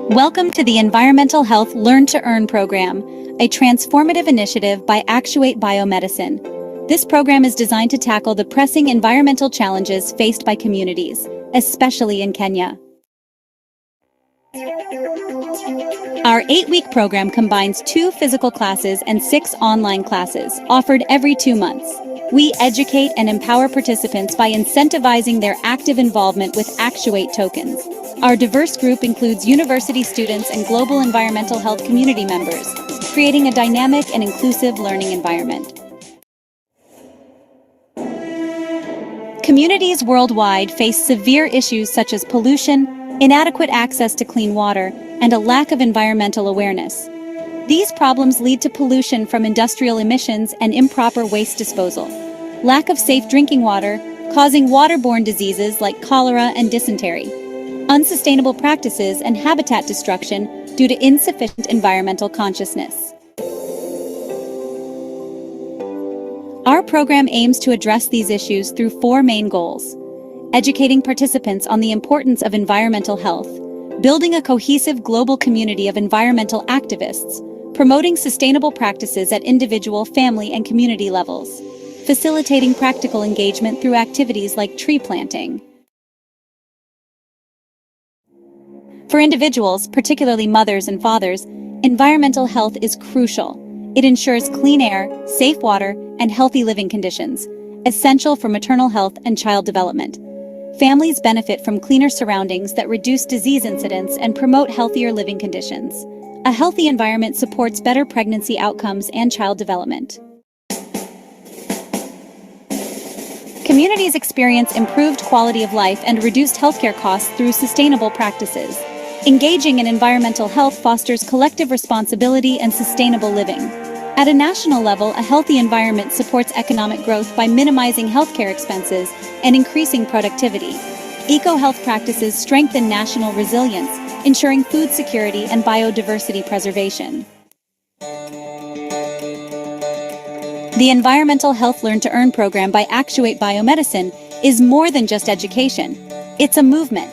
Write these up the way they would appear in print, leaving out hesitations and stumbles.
Welcome to the Environmental Health Learn to Earn program, a transformative initiative by Actuate Biomedicine. This program is designed to tackle the pressing environmental challenges faced by communities, especially in Kenya. Our 8-week program combines 2 physical classes and 6 online classes, offered every 2 months. We educate and empower participants by incentivizing their active involvement with Actuate tokens. Our diverse group includes university students and global environmental health community members, creating a dynamic and inclusive learning environment. Communities worldwide face severe issues such as pollution, inadequate access to clean water, and a lack of environmental awareness. These problems lead to pollution from industrial emissions and improper waste disposal, lack of safe drinking water, causing waterborne diseases like cholera and dysentery, unsustainable practices and habitat destruction due to insufficient environmental consciousness. Our program aims to address these issues through 4 main goals: educating participants on the importance of environmental health, building a cohesive global community of environmental activists, promoting sustainable practices at individual, family, and community levels, facilitating practical engagement through activities like tree planting. For individuals, particularly mothers and fathers, environmental health is crucial. It ensures clean air, safe water, and healthy living conditions, essential for maternal health and child development. Families benefit from cleaner surroundings that reduce disease incidence and promote healthier living conditions. A healthy environment supports better pregnancy outcomes and child development. Communities experience improved quality of life and reduced healthcare costs through sustainable practices. Engaging in environmental health fosters collective responsibility and sustainable living. At a national level, a healthy environment supports economic growth by minimizing healthcare expenses and increasing productivity. Eco-health practices strengthen national resilience, ensuring food security and biodiversity preservation. The Environmental Health Learn to Earn program by Actuate Biomedicine is more than just education. It's a movement.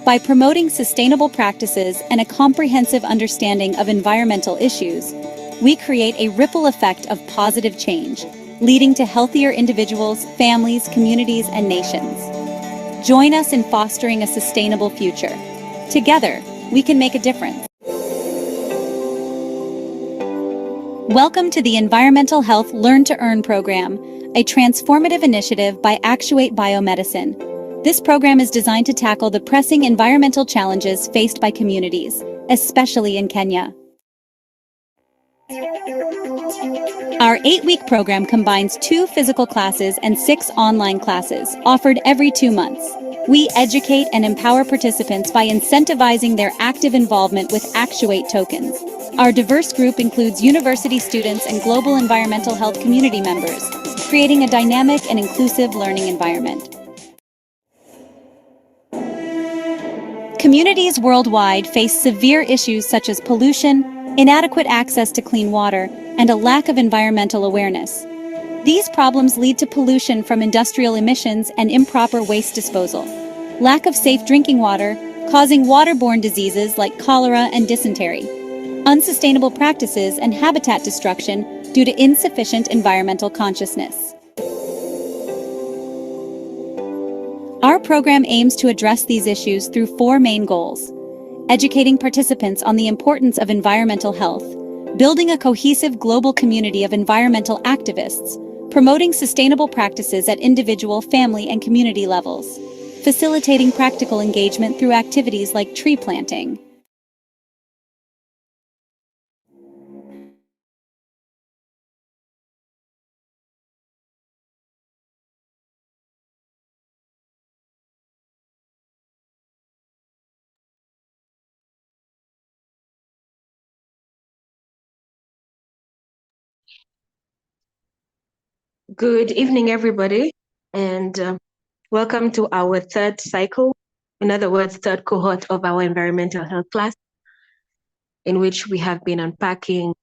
By promoting sustainable practices and a comprehensive understanding of environmental issues, we create a ripple effect of positive change, leading to healthier individuals, families, communities, and nations. Join us in fostering a sustainable future. Together, we can make a difference. Welcome to the Environmental Health Learn to Earn program, a transformative initiative by Actuate Biomedicine. This program is designed to tackle the pressing environmental challenges faced by communities, especially in Kenya. Our 8-week program combines 2 physical classes and 6 online classes, offered every 2 months. We educate and empower participants by incentivizing their active involvement with Actuate tokens. Our diverse group includes university students and global environmental health community members, creating a dynamic and inclusive learning environment. Communities worldwide face severe issues such as pollution, inadequate access to clean water, and a lack of environmental awareness. These problems lead to pollution from industrial emissions and improper waste disposal, lack of safe drinking water, causing waterborne diseases like cholera and dysentery, unsustainable practices and habitat destruction due to insufficient environmental consciousness. Our program aims to address these issues through 4 main goals: educating participants on the importance of environmental health, building a cohesive global community of environmental activists, promoting sustainable practices at individual, family, and community levels, facilitating practical engagement through activities like tree planting. Good evening, everybody, and welcome to our 3rd cycle, in other words, 3rd cohort of our environmental health class, in which we have been unpacking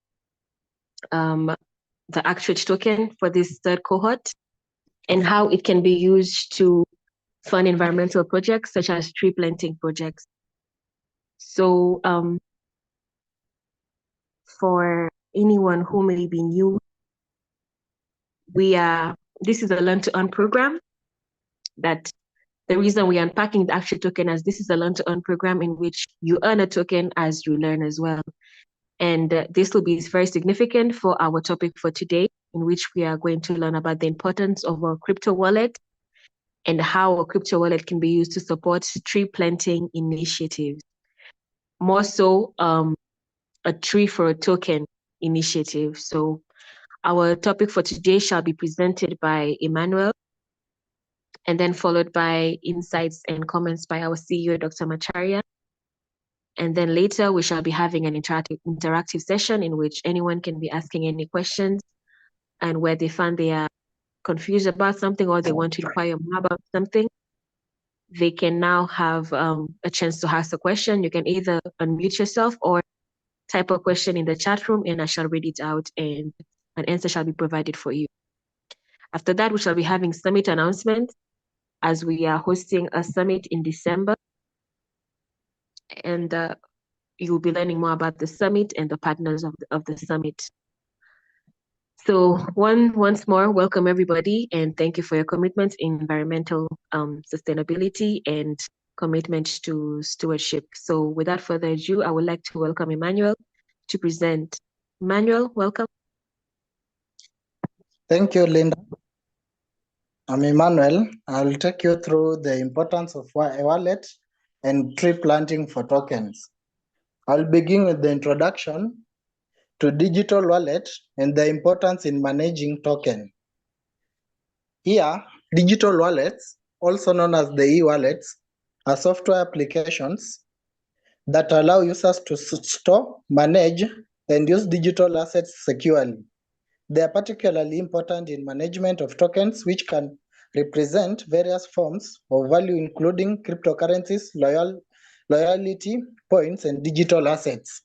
the Actuate token for this 3rd cohort and how it can be used to fund environmental projects such as tree planting projects. So for anyone who may be new, this is a learn to earn program. That the reason we're unpacking the Actuate token as this is a learn to earn program in which you earn a token as you learn as well. And this will be very significant for our topic for today, in which we are going to learn about the importance of a crypto wallet and how a crypto wallet can be used to support tree planting initiatives. More so, a tree for a token initiative. So our topic for today shall be presented by Emmanuel, and then followed by insights and comments by our CEO, Dr. Macharia. And then later we shall be having an interactive session in which anyone can be asking any questions, and where they find they are confused about something or they want to inquire more about something, they can now have a chance to ask a question. You can either unmute yourself or type a question in the chat room, and I shall read it out and an answer shall be provided for you. After that, we shall be having summit announcements, as we are hosting a summit in December. And you'll be learning more about the summit and the partners of the summit. So once more, welcome everybody, and thank you for your commitment in environmental sustainability and commitment to stewardship. So without further ado, I would like to welcome Emmanuel to present. Emmanuel, welcome. Thank you, Linda. I'm Emmanuel. I will take you through the importance of a wallet and tree planting for tokens. I'll begin with the introduction to digital wallet and the importance in managing token. Here, digital wallets, also known as the e-wallets, are software applications that allow users to store, manage, and use digital assets securely. They are particularly important in management of tokens, which can represent various forms of value, including cryptocurrencies, loyalty points, and digital assets.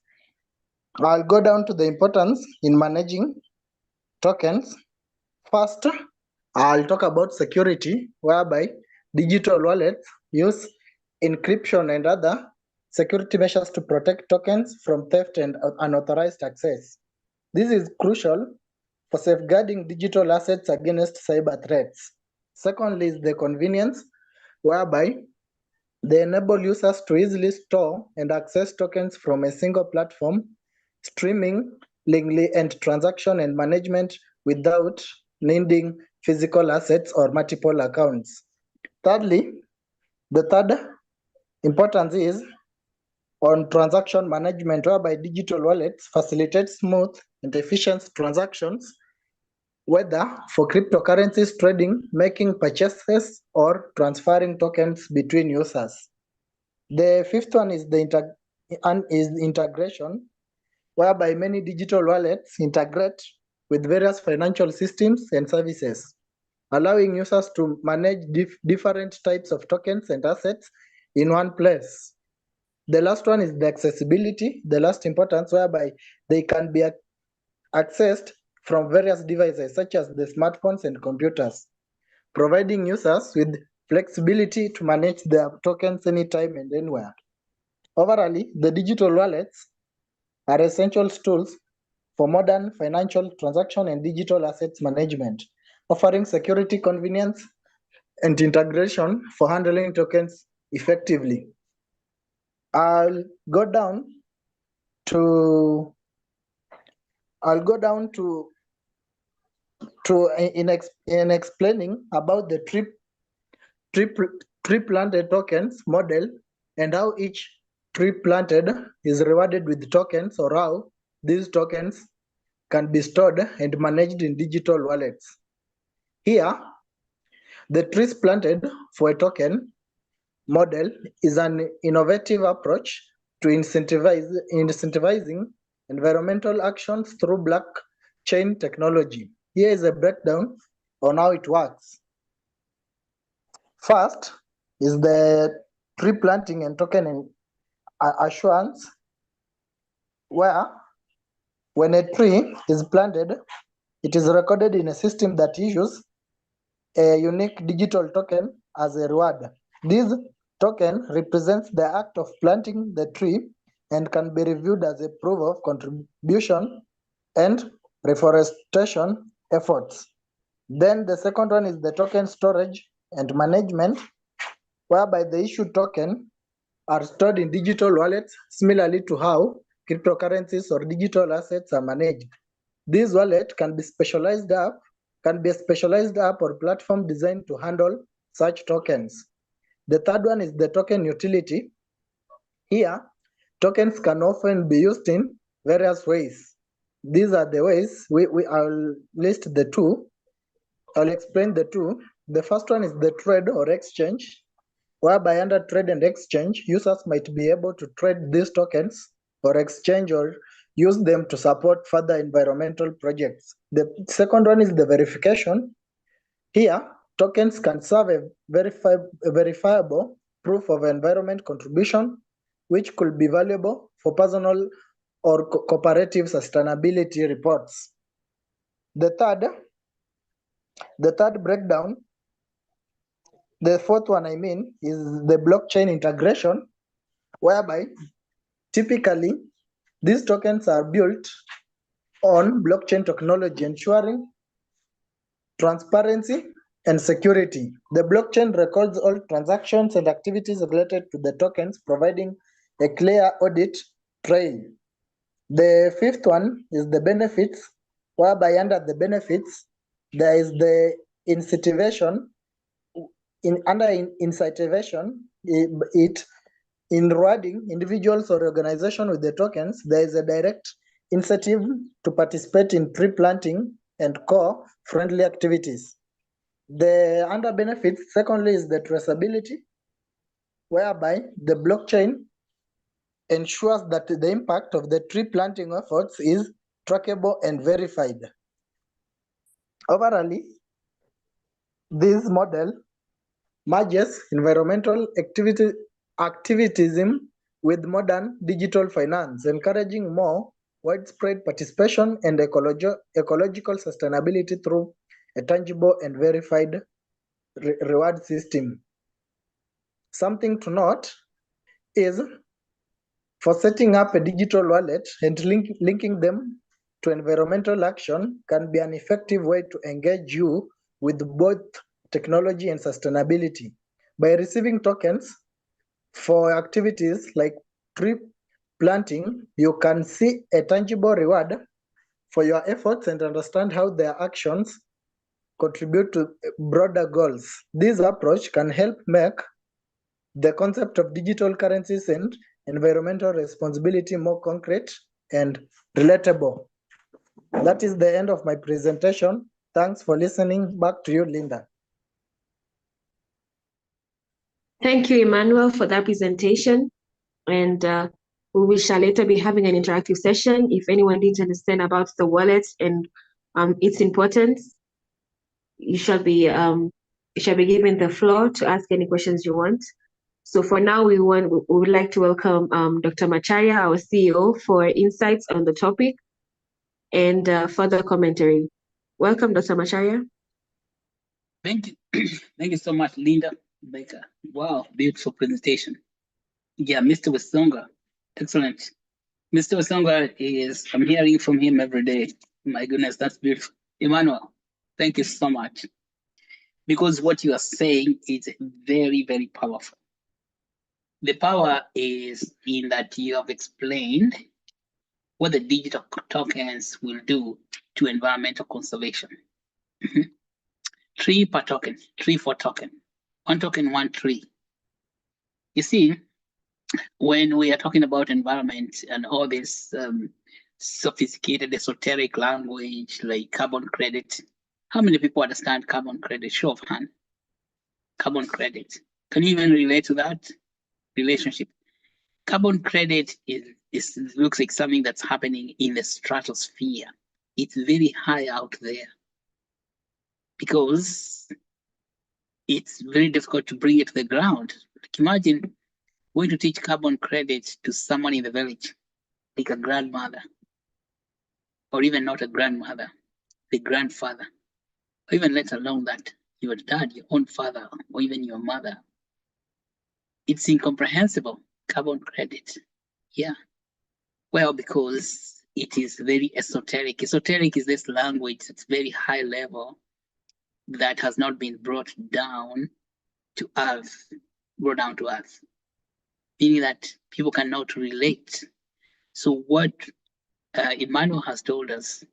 I'll go down to the importance in managing tokens. First, I'll talk about security, whereby digital wallets use encryption and other security measures to protect tokens from theft and unauthorized access. This is crucial for safeguarding digital assets against cyber threats. Secondly is the convenience, whereby they enable users to easily store and access tokens from a single platform, streaming, and transaction and management without needing physical assets or multiple accounts. Thirdly, the third importance is on transaction management, whereby digital wallets facilitate smooth and efficient transactions, whether for cryptocurrencies trading, making purchases, or transferring tokens between users. The fifth one is the integration, whereby many digital wallets integrate with various financial systems and services, allowing users to manage different types of tokens and assets in one place. The last one is the accessibility, the last importance, whereby they can be accessed from various devices such as the smartphones and computers, providing users with flexibility to manage their tokens anytime and anywhere. Overall, the digital wallets are essential tools for modern financial transaction and digital assets management, offering security, convenience, and integration for handling tokens effectively. I'll go down to in explaining about the tree planted tokens model and how each tree planted is rewarded with tokens, or how these tokens can be stored and managed in digital wallets. Here, the trees planted for a token model is an innovative approach to incentivizing environmental actions through blockchain technology. Here is a breakdown on how it works. First is the tree planting and token assurance, where when a tree is planted, it is recorded in a system that issues a unique digital token as a reward. This token represents the act of planting the tree and can be reviewed as a proof of contribution and reforestation efforts. Then the second one is the token storage and management, whereby the issued token are stored in digital wallets, similarly to how cryptocurrencies or digital assets are managed. This wallet can be a specialized app or platform designed to handle such tokens. The third one is the token utility. Here, tokens can often be used in various ways. These are the ways I'll list the two. I'll explain the two. The first one is the trade or exchange, whereby under trade and exchange, users might be able to trade these tokens or exchange or use them to support further environmental projects. The second one is the verification. Here, tokens can serve a verifiable proof of environment contribution, which could be valuable for personal or cooperative sustainability reports. The third breakdown, the fourth one is the blockchain integration, whereby typically these tokens are built on blockchain technology, ensuring transparency and security. The blockchain records all transactions and activities related to the tokens, providing a clear audit trail. The fifth one is the benefits, whereby under the benefits, there is the incentivation. Under incentivation, in rewarding individuals or organizations with the tokens, there is a direct incentive to participate in tree planting and co-friendly activities. The under benefits, secondly, is the traceability, whereby the blockchain ensures that the impact of the tree planting efforts is trackable and verified. Overall, this model merges environmental activism with modern digital finance, encouraging more widespread participation and ecological sustainability through a tangible and verified reward system. Something to note is for setting up a digital wallet and linking them to environmental action can be an effective way to engage you with both technology and sustainability. By receiving tokens for activities like tree planting, you can see a tangible reward for your efforts and understand how their actions contribute to broader goals. This approach can help make the concept of digital currencies and environmental responsibility more concrete and relatable. That is the end of my presentation. Thanks for listening. Back to you, Linda. Thank you, Emmanuel, for that presentation. And we shall later be having an interactive session. If anyone needs to understand about the wallet and its importance, you shall be given the floor to ask any questions you want. So for now, we would like to welcome Dr. Macharia, our CEO, for insights on the topic and further commentary. Welcome, Dr. Macharia. Thank you. Thank you so much, Linda Baker. Wow, beautiful presentation. Yeah, Mr. Wasonga, excellent. Mr. Wasonga I'm hearing from him every day. My goodness, that's beautiful. Emmanuel, thank you so much. Because what you are saying is very, very powerful. The power is in that you have explained what the digital tokens will do to environmental conservation. Tree per token, tree for token. 1 token, 1 tree. You see, when we are talking about environment and all this sophisticated esoteric language like carbon credit, how many people understand carbon credit? Show of hand. Carbon credit. Can you even relate to that relationship? Carbon credit looks like something that's happening in the stratosphere. It's very high out there because it's very difficult to bring it to the ground. Like imagine going to teach carbon credit to someone in the village, like a grandmother, or even not a grandmother, the grandfather, or even let alone that, your dad, your own father, or even your mother. It's incomprehensible, carbon credit. Yeah. Well, because it is very esoteric. Esoteric is this language that's very high level that has not been brought down to earth, meaning that people cannot relate. So what Emmanuel has told us,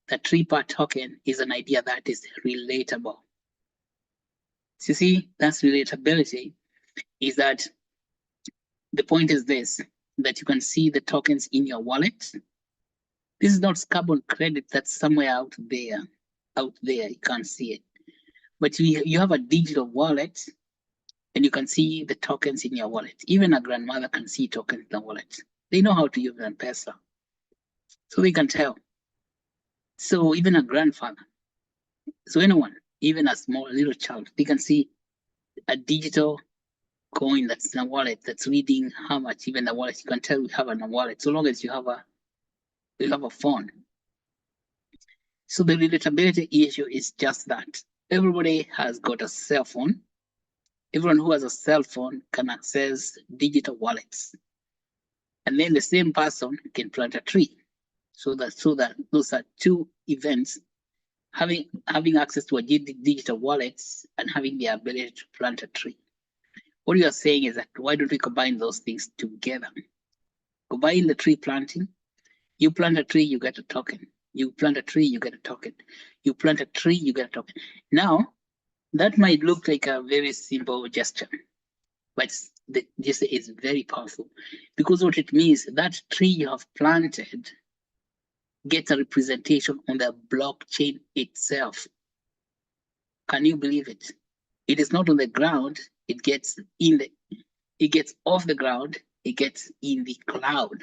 that tree-part token is an idea that is relatable. So you see, that's relatability, is that the point is this, that you can see the tokens in your wallet. This is not carbon credit that's somewhere out there, you can't see it. But you have a digital wallet and you can see the tokens in your wallet. Even a grandmother can see tokens in the wallet. They know how to use M-Pesa, so they can tell. So even a grandfather, so anyone, even a small little child, they can see a digital coin that's in a wallet that's reading how much. Even the wallet, you can tell you have in a wallet, so long as you have a phone. So the relatability issue is just that. Everybody has got a cell phone. Everyone who has a cell phone can access digital wallets. And then the same person can plant a tree. So that those are two events, having access to a digital wallet and having the ability to plant a tree. What you are saying is that why don't we combine those things together? Combine the tree planting. You plant a tree, you get a token. You plant a tree, you get a token. You plant a tree, you get a token. Now, that might look like a very simple gesture, but the gesture is very powerful, because what it means, that tree you have planted gets a representation on the blockchain itself. Can you believe it? It is not on the ground, it gets off the ground, it gets in the cloud.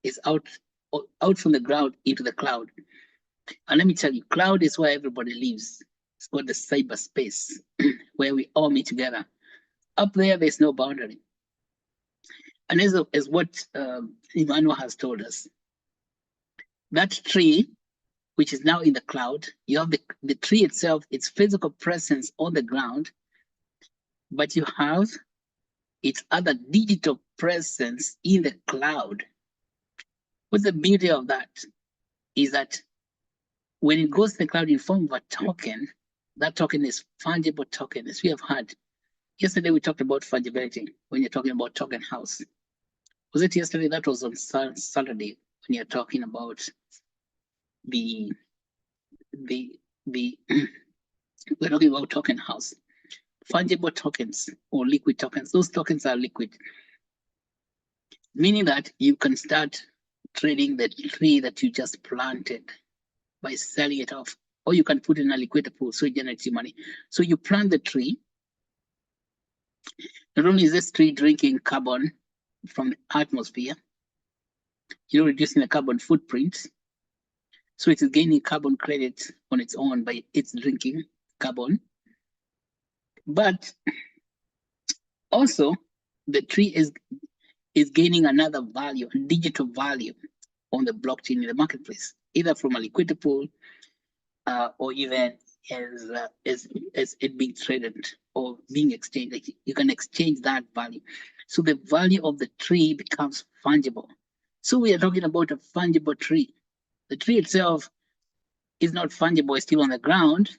It's out from the ground into the cloud. And let me tell you, cloud is where everybody lives. It's called the cyberspace, where we all meet together. Up there's no boundary. And as what Emmanuel has told us, that tree, which is now in the cloud, you have the tree itself, its physical presence on the ground, but you have its other digital presence in the cloud. What's the beauty of that is that when it goes to the cloud in form of a token, that token is fungible token. As we have heard, yesterday we talked about fungibility when you're talking about token house. Was it yesterday? That was on Saturday when you're talking about the we're talking about token house. Fungible tokens or liquid tokens. Those tokens are liquid, meaning that you can start trading the tree that you just planted by selling it off, or you can put in a liquidity pool so it generates you money. So you plant the tree. Not only is this tree drinking carbon from the atmosphere, reducing the carbon footprint. So it is gaining carbon credit on its own by its drinking carbon. But also the tree is gaining another value, a digital value on the blockchain in the marketplace, either from a liquidity pool or even as it being traded or being exchanged. Like you can exchange that value. So the value of the tree becomes fungible. So we are talking about a fungible tree. The tree itself is not fungible, it's still on the ground,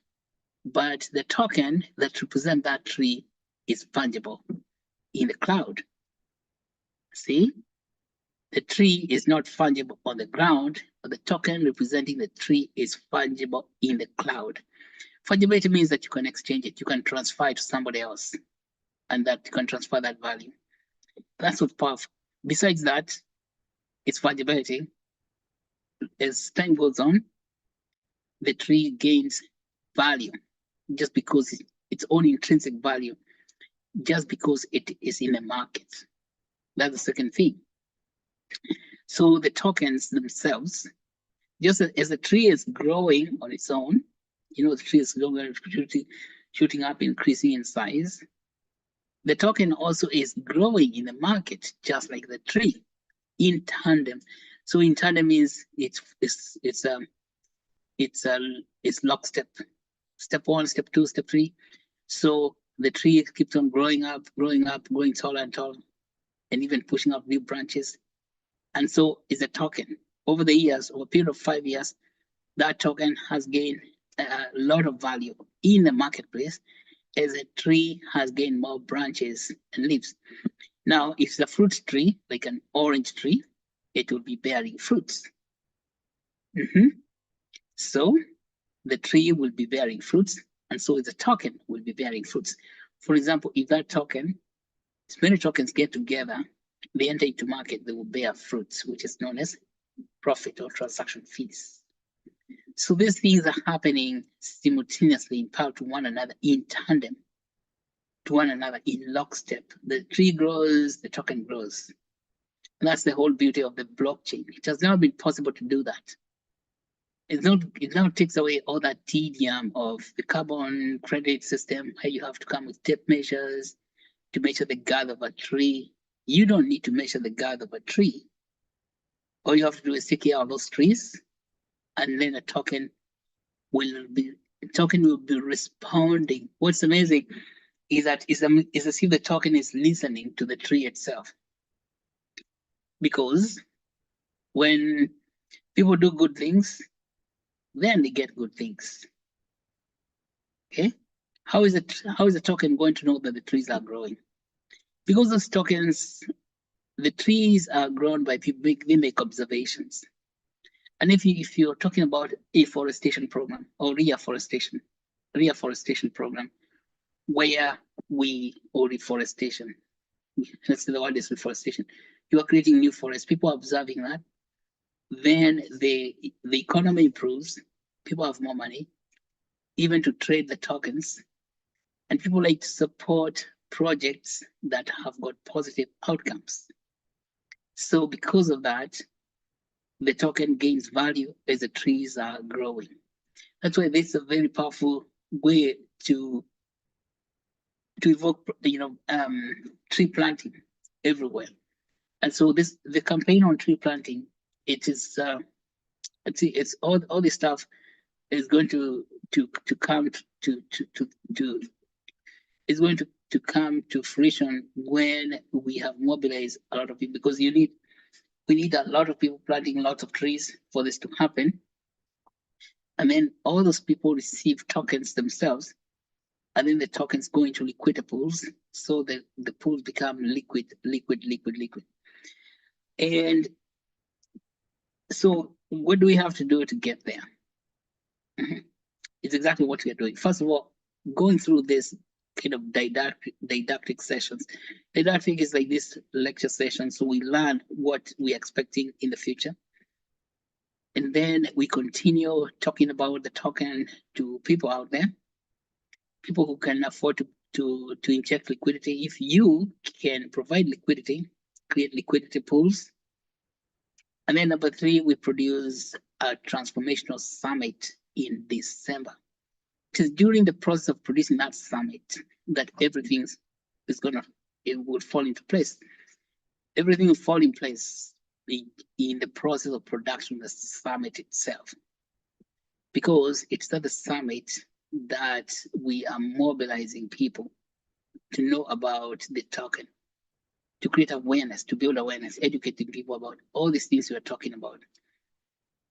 but the token that represents that tree is fungible in the cloud. See? The tree is not fungible on the ground, but the token representing the tree is fungible in the cloud. Fungibility means that you can exchange it, you can transfer it to somebody else, and that you can transfer that value. That's what's powerful. Besides that, it's fungibility. As time goes on, the tree gains value just because its own intrinsic value, just because it is in the market. That's the second thing. So the tokens themselves, just as the tree is growing on its own, the tree is shooting up, increasing in size. The token also is growing in the market, just like the tree, in tandem. So in tandem means it's lockstep. Step 1, step 2, step 3. So the tree keeps on growing up, growing taller and taller, and even pushing up new branches. And so is a token. Over the years, over a period of 5 years, that token has gained a lot of value in the marketplace as a tree has gained more branches and leaves. Now, if it's a fruit tree, like an orange tree, it will be bearing fruits. So the tree will be bearing fruits, and so the token will be bearing fruits. For example, if that token, as many tokens get together, they enter into market, they will bear fruits, which is known as profit or transaction fees. So these things are happening simultaneously in parallel to one another, in tandem to one another, in lockstep. The tree grows, the token grows. And that's the whole beauty of the blockchain. It has never been possible to do that. It now takes away all that tedium of the carbon credit system, where you have to come with tape measures to measure the girth of a tree. You don't need to measure the girth of a tree. All you have to do is take care of those trees, and then a token will be responding. What's amazing is that it's as if the token is listening to the tree itself. Because when people do good things, then they get good things. Okay? How is a token going to know that the trees are growing? Because those tokens, the trees are grown by people, they make observations. And if you're talking about afforestation program or reforestation program, where or reforestation, let's say the word is reforestation, you are creating new forests, people are observing that, then the economy improves, people have more money, even to trade the tokens, and people like to support projects that have got positive outcomes. So because of that, the token gains value as the trees are growing. That's why this is a very powerful way to evoke, tree planting everywhere. And so the campaign on tree planting, it's all this stuff is going to come is going to come to fruition when we have mobilized a lot of people, because we need a lot of people planting lots of trees for this to happen. And then all those people receive tokens themselves, and then the tokens go into liquidity pools, so that the pools become liquid. And so what do we have to do to get there? It's exactly what we are doing. First of all, going through this kind of didactic sessions. Didactic is like this lecture session, so we learn what we're expecting in the future. And then we continue talking about the token to people out there, people who can afford to inject liquidity. If you can provide liquidity, create liquidity pools. And then number 3, we produce a transformational summit in December. It is during the process of producing that summit that everything would fall into place. Everything will fall in place in the process of production of the summit itself. Because it's at the summit that we are mobilizing people to know about the token, to create awareness, to build awareness, educating people about all these things we are talking about.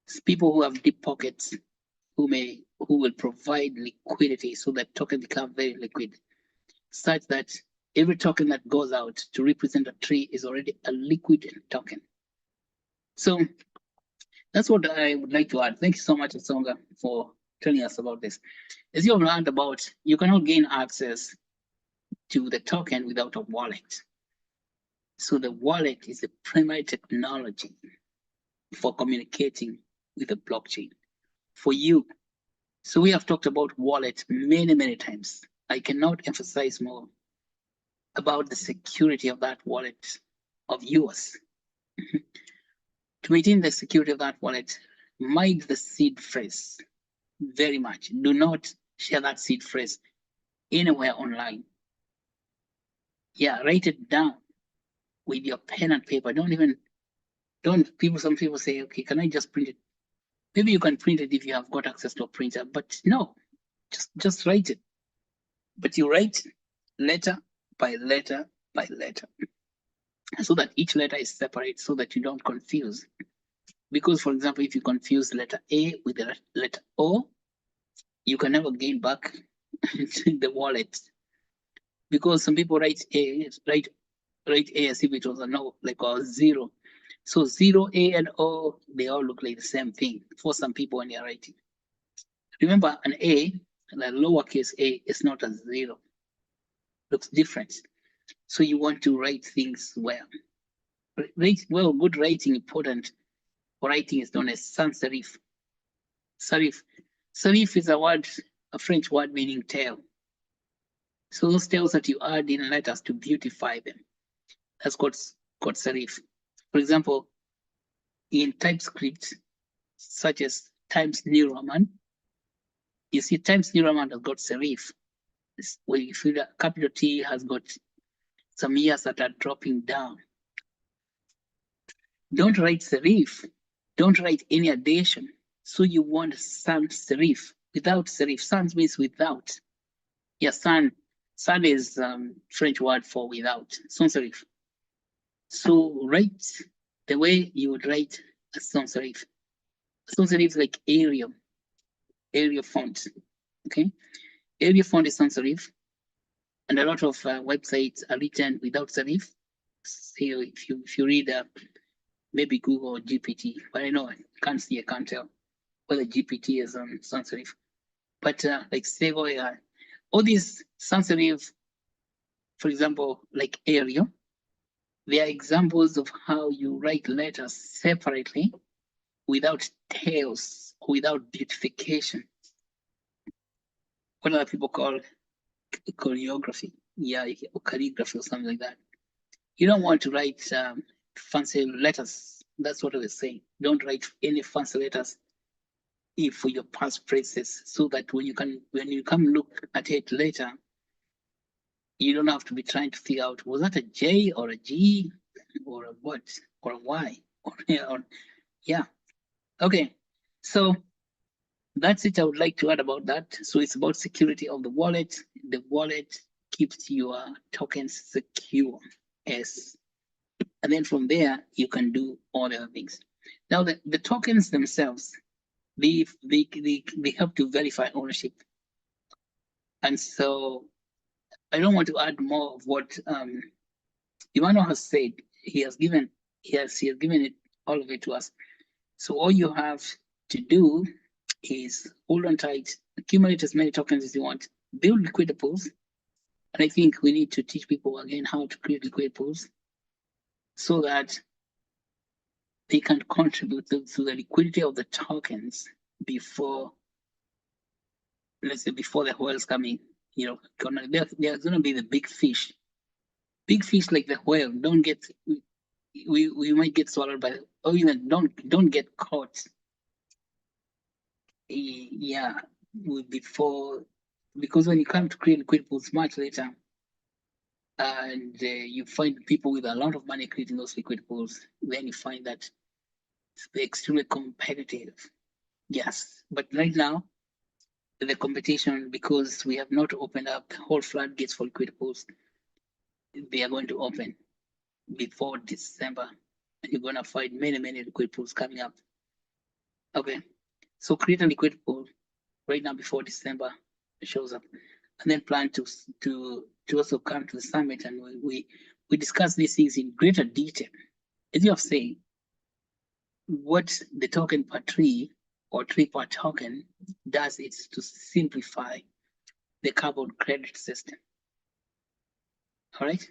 It's people who have deep pockets, who will provide liquidity so that token become very liquid, such that every token that goes out to represent a tree is already a liquid token. So that's what I would like to add. Thank you so much, Asonga, for telling us about this. As you have learned about, you cannot gain access to the token without a wallet. So the wallet is the primary technology for communicating with the blockchain for you. So we have talked about wallet many times. I cannot emphasize more about the security of that wallet of yours. To maintain the security of that wallet, mind the seed phrase very much. Do not share that seed phrase anywhere online. Yeah, write it down with your pen and paper. Some people say, okay, can I just print it? Maybe you can print it if you have got access to a printer, but no, just write it. But you write letter by letter by letter, so that each letter is separate so that you don't confuse. Because, for example, if you confuse letter A with the letter O, you can never gain back the wallet. Because some people write A as if it was a no, like a zero. So 0, A, and O, they all look like the same thing for some people when you're writing. Remember, an A, like lowercase a, is not a zero. Looks different. So you want to write things well. Good writing, important writing is known as sans serif. Serif. Serif is a French word meaning tail. So those tails that you add in letters to beautify them, that's called serif. For example, in TypeScript, such as Times New Roman, you see Times New Roman has got serif. Where you feel that capital T has got some ears that are dropping down. Don't write serif. Don't write any addition. So you want sans serif, without serif. Sans means without. Yeah, sans is French word for without, sans serif. So write the way you would write a sans serif. Sans serif is like Arial font, okay? Arial font is sans serif, and a lot of websites are written without serif. So if you read maybe Google or GPT, but I know I can't tell whether GPT is sans serif. But like Segoya, all these sans serif, for example, like Arial, they are examples of how you write letters separately without tails, without beautification. What other people call choreography, or calligraphy or something like that. You don't want to write fancy letters. That's what I was saying. Don't write any fancy letters for your past phrases, so that when you come look at it later, you don't have to be trying to figure out, was that a J or a G or a what or a Y or yeah. Okay, so that's it. I would like to add about that. So it's about security of the wallet. The wallet keeps your tokens secure. Yes. And then from there, you can do all the other things. Now, the tokens themselves, they help to verify ownership. And so I don't want to add more of what Emmanuel has said. He has given it, all of it to us. So all you have to do is hold on tight, accumulate as many tokens as you want, build liquidity pools. And I think we need to teach people again how to create liquidity pools so that they can contribute to the liquidity of the tokens before, let's say, before the whales come in. You know, there's gonna be the big fish. Big fish like the whale don't get, we might get swallowed by, or even don't get caught. Yeah, before, because when you come to create liquidity pools much later, and you find people with a lot of money creating those liquid pools, then you find that it's extremely competitive. Yes, but right now, the competition, because we have not opened up whole floodgates for liquid pools, they are going to open before December, and you're going to find many liquid pools coming up. Okay, so create a liquid pool right now before December shows up, and then plan to also come to the summit, and we discuss these things in greater detail. As you have said, what the token per tree or tree per token does is to simplify the carbon credit system. All right.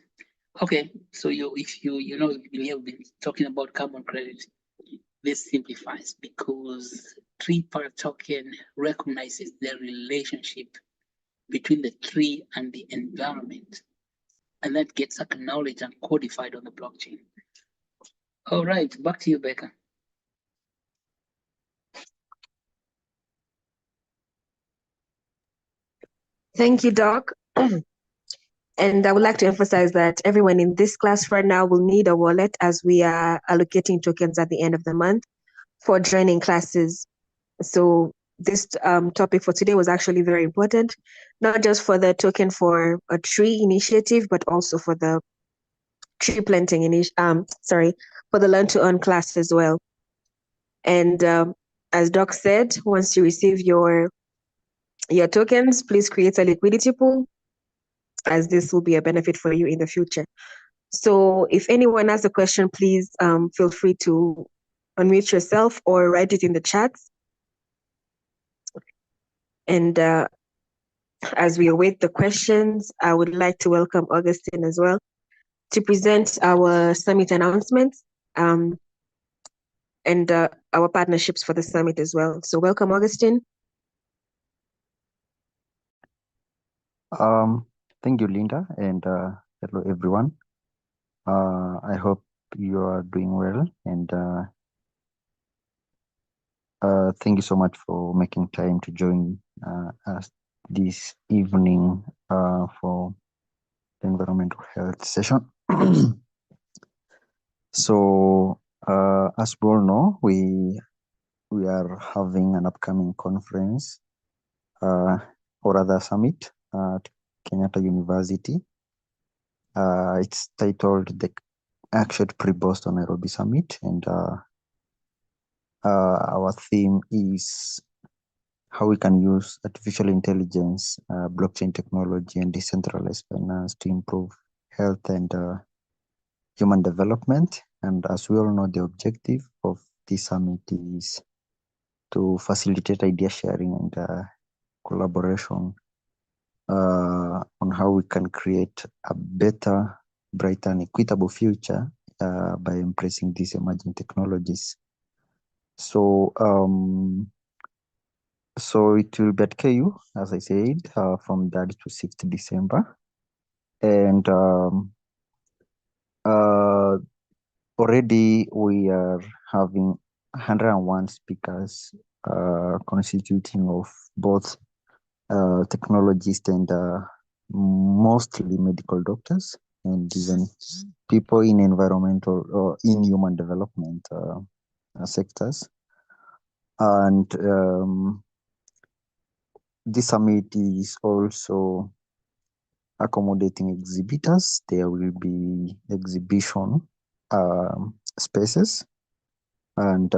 Okay. So if you know, we have been talking about carbon credit, this simplifies because tree per token recognizes the relationship between the tree and the environment, and that gets acknowledged and codified on the blockchain. All right, back to you, Becca. Thank you, Doc. And I would like to emphasize that everyone in this class right now will need a wallet, as we are allocating tokens at the end of the month for joining classes. So this topic for today was actually very important, not just for the token for a tree initiative, but also for the tree planting for the learn to earn class as well. And as Doc said, once you receive your tokens, please create a liquidity pool, as this will be a benefit for you in the future. So if anyone has a question, please feel free to unmute yourself or write it in the chat. And as we await the questions, I would like to welcome Augustine as well to present our summit announcements and our partnerships for the summit as well. So welcome, Augustine. Thank you, Linda, and hello, everyone. I hope you are doing well, and thank you so much for making time to join us this evening for the environmental health session. So, as we all know, we are having an upcoming conference or rather summit at Kenyatta University. It's titled the Actuate Pre-Boston Nairobi Summit, and our theme is how we can use artificial intelligence, blockchain technology, and decentralized finance to improve health and human development. And as we all know, the objective of this summit is to facilitate idea sharing and collaboration on how we can create a better, brighter, and equitable future by embracing these emerging technologies. So, so it will be at KU, as I said, from 3rd to 6th December. And already we are having 101 speakers constituting of both technologists and mostly medical doctors, and even people in environmental or in human development sectors. And this summit is also accommodating exhibitors. There will be exhibition spaces, and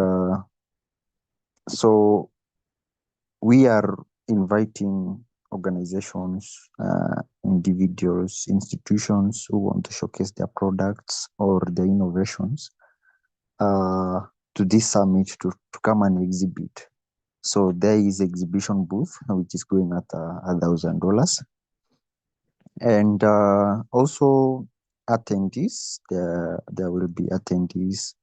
so we are inviting organizations, individuals, institutions who want to showcase their products or their innovations to this summit to come and exhibit. So there is exhibition booth, which is going at $1,000. And also attendees, there will be attendees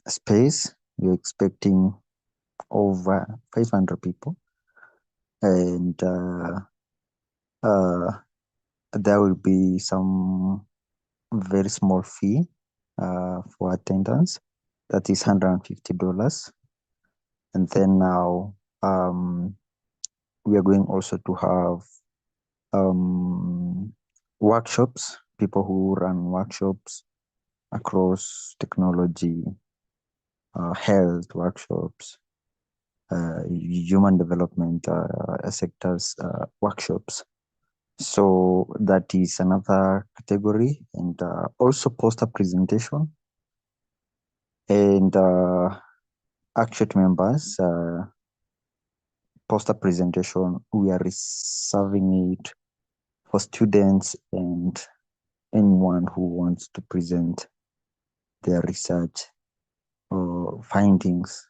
space. We're expecting over 500 people. And there will be some very small fee for attendance. That is $150. And then now we are going also to have workshops, people who run workshops across technology, health workshops, human development sectors workshops. So that is another category, and also poster presentation. And Actuate members, poster presentation, we are reserving it for students and anyone who wants to present their research or findings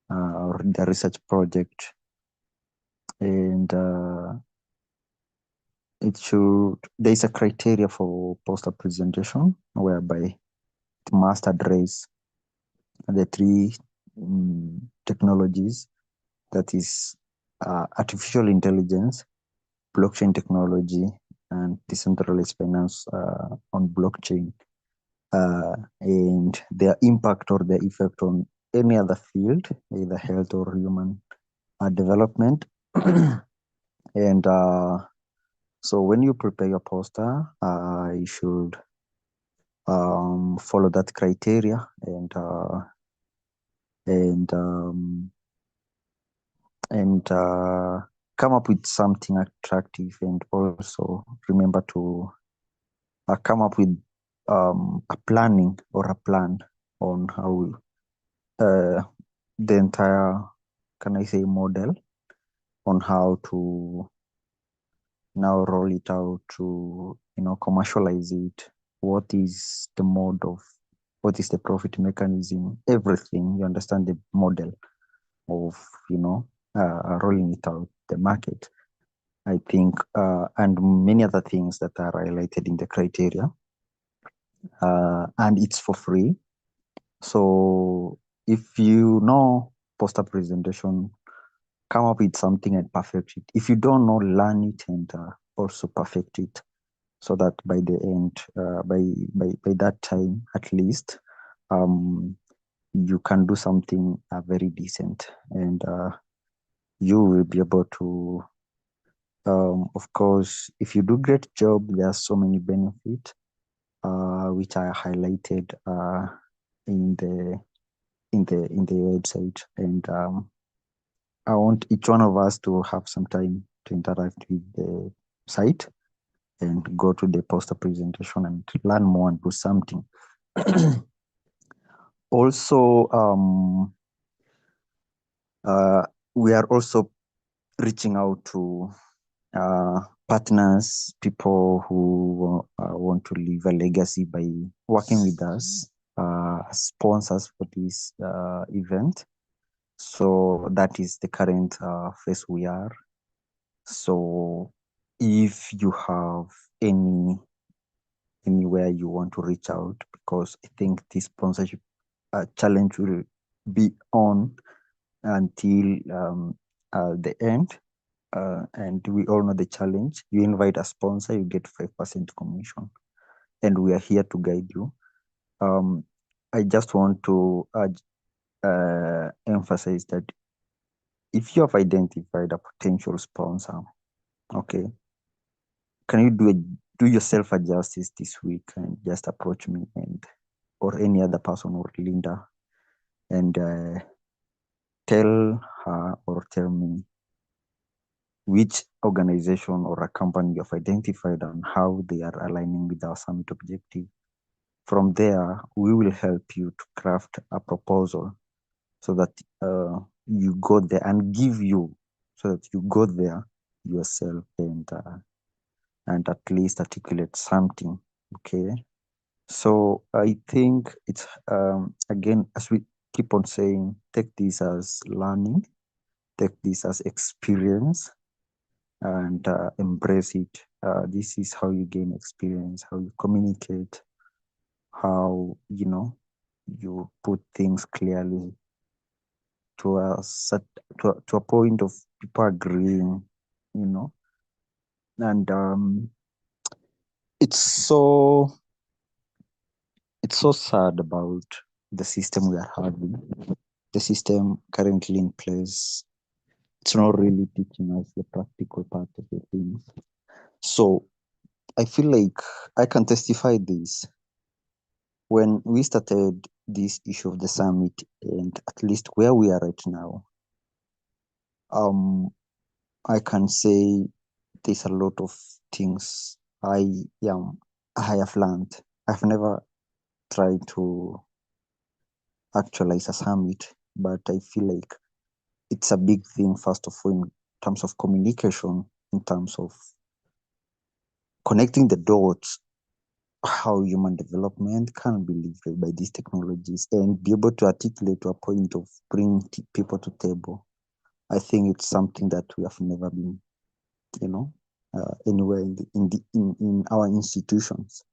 or their research project. And there's a criteria for poster presentation whereby it must address the three technologies, that is artificial intelligence, blockchain technology, and decentralized finance on blockchain, and their impact or their effect on any other field, either health or human development. And so when you prepare your poster, you should follow that criteria and and come up with something attractive, and also remember to come up with a planning or a plan on how the entire, can I say, model on how to now roll it out to, commercialize it. What is the mode of, what is the profit mechanism, everything. You understand the model of, rolling it out the market, I think, and many other things that are highlighted in the criteria, and it's for free. So if you know poster presentation, come up with something and perfect it. If you don't know, learn it and also perfect it, so that by the end, by that time at least, you can do something very decent, and you will be able to, of course, if you do great job, there are so many benefits which are highlighted in the website, and I want each one of us to have some time to interact with the site and go to the poster presentation and learn more and do something. Also, we are also reaching out to partners, people who want to leave a legacy by working with us, sponsors for this event. So that is the current phase we are. So if you have anywhere you want to reach out, because I think this sponsorship challenge will be on until the end. And we all know the challenge. You invite a sponsor, you get 5% commission, and we are here to guide you. I just want to emphasize that if you have identified a potential sponsor, okay, can you do yourself a justice this week and just approach me and or any other person or Linda and tell her or tell me which organization or a company you have identified and how they are aligning with our summit objective. From there, we will help you to craft a proposal so that you go there and give you, so that you go there yourself and at least articulate something. Okay. So I think it's, again, as we keep on saying, take this as learning, take this as experience, and embrace it. This is how you gain experience, how you communicate, how, you put things clearly to to a point of people agreeing, and it's so sad about the system we are having. The system currently in place, it's not really teaching us the practical part of the things. So I feel like I can testify this. When we started this issue of the summit, and at least where we are right now, I can say there's a lot of things I have learned. I've never tried to actualize a summit, but I feel like it's a big thing, first of all, in terms of communication, in terms of connecting the dots, how human development can be leveraged by these technologies and be able to articulate to a point of bringing people to table. I think it's something that we have never been, anywhere in our institutions.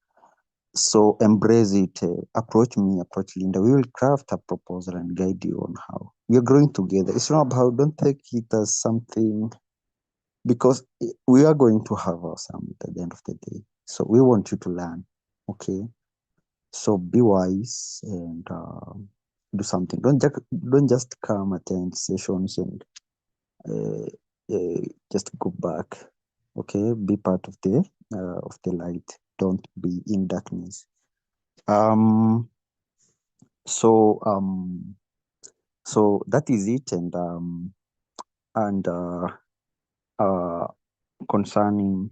So embrace it. Approach me, approach Linda. We will craft a proposal and guide you on how we are growing together. It's not about, don't take it as something, because we are going to have our summit at the end of the day. So we want you to learn. Okay. So be wise and do something. Don't just come attend sessions and just go back. Okay, be part of the light. Don't be in darkness. So so that is it, and And concerning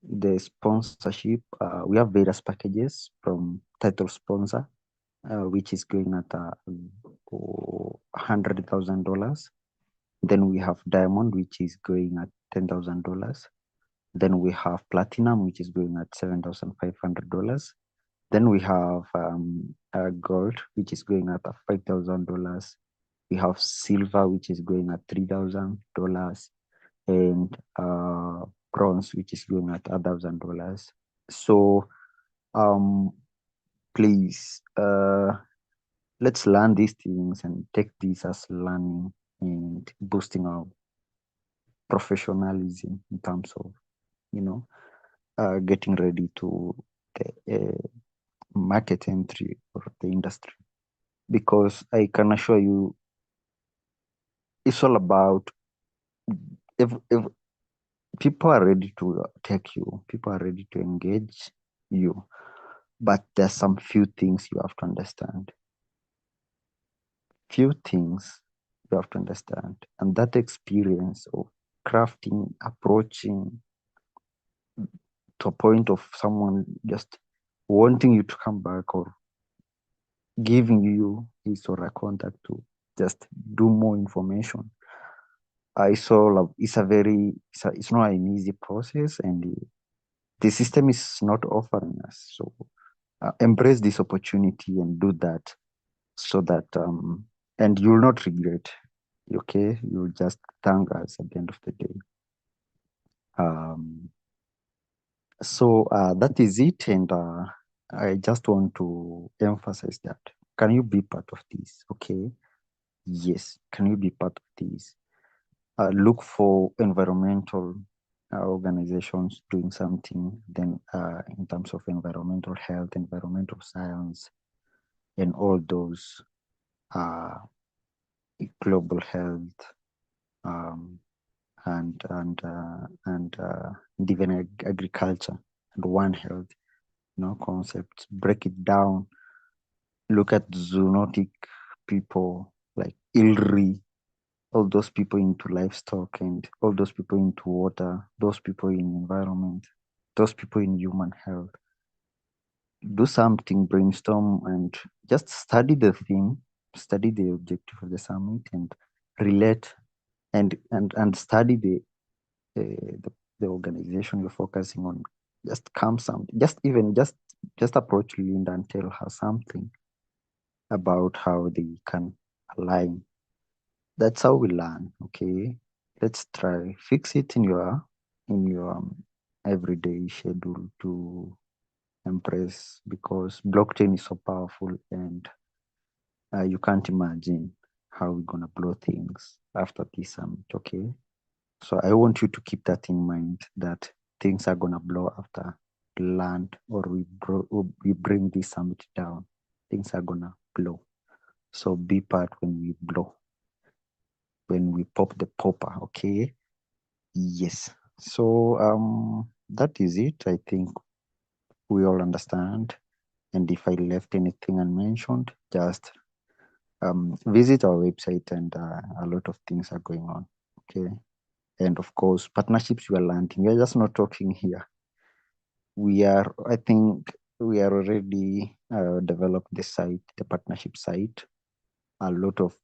the sponsorship, we have various packages from title sponsor, which is going at $100,000. Then we have diamond, which is going at $10,000. Then we have platinum, which is going at $7,500. Then we have gold, which is going at $5,000. We have silver, which is going at $3,000, and bronze, which is going at $1,000. So please, let's learn these things and take this as learning and boosting our professionalism in terms of, getting ready to the market entry or the industry. Because I can assure you, it's all about if people are ready to take you, people are ready to engage you, but there's some few things you have to understand. Few things you have to understand, and that experience of crafting, approaching to a point of someone just wanting you to come back or giving you his or a contact to just do more information. It's not an easy process, and the system is not offering us. So embrace this opportunity and do that, so that and you will not regret. Okay, you'll just thank us at the end of the day. So that is it, and I just want to emphasize that. Can you be part of this? Okay, yes, can you be part of this? Look for environmental organizations doing something, then in terms of environmental health, environmental science, and all those global health, and even agriculture and One Health, concepts. Break it down. Look at zoonotic people like ILRI, all those people into livestock, and all those people into water, those people in environment, those people in human health. Do something, brainstorm, and just study the theme, study the objective of the summit, and relate and study the organization you're focusing on. Just approach Linda and tell her something about how they can align. That's how we learn. Okay, let's try fix it in your everyday schedule to embrace, because blockchain is so powerful, and you can't imagine how we're gonna blow things after this summit. Okay, so I want you to keep that in mind, that things are gonna blow after land, or we bring this summit down. Things are gonna blow. So be part when we blow, when we pop the popper. Okay, yes. So that is it. I think we all understand, and if I left anything unmentioned, just visit our website, and a lot of things are going on. Okay, and of course partnerships we are landing. We are just not talking here. I think we are already developed the site, the partnership site. A lot of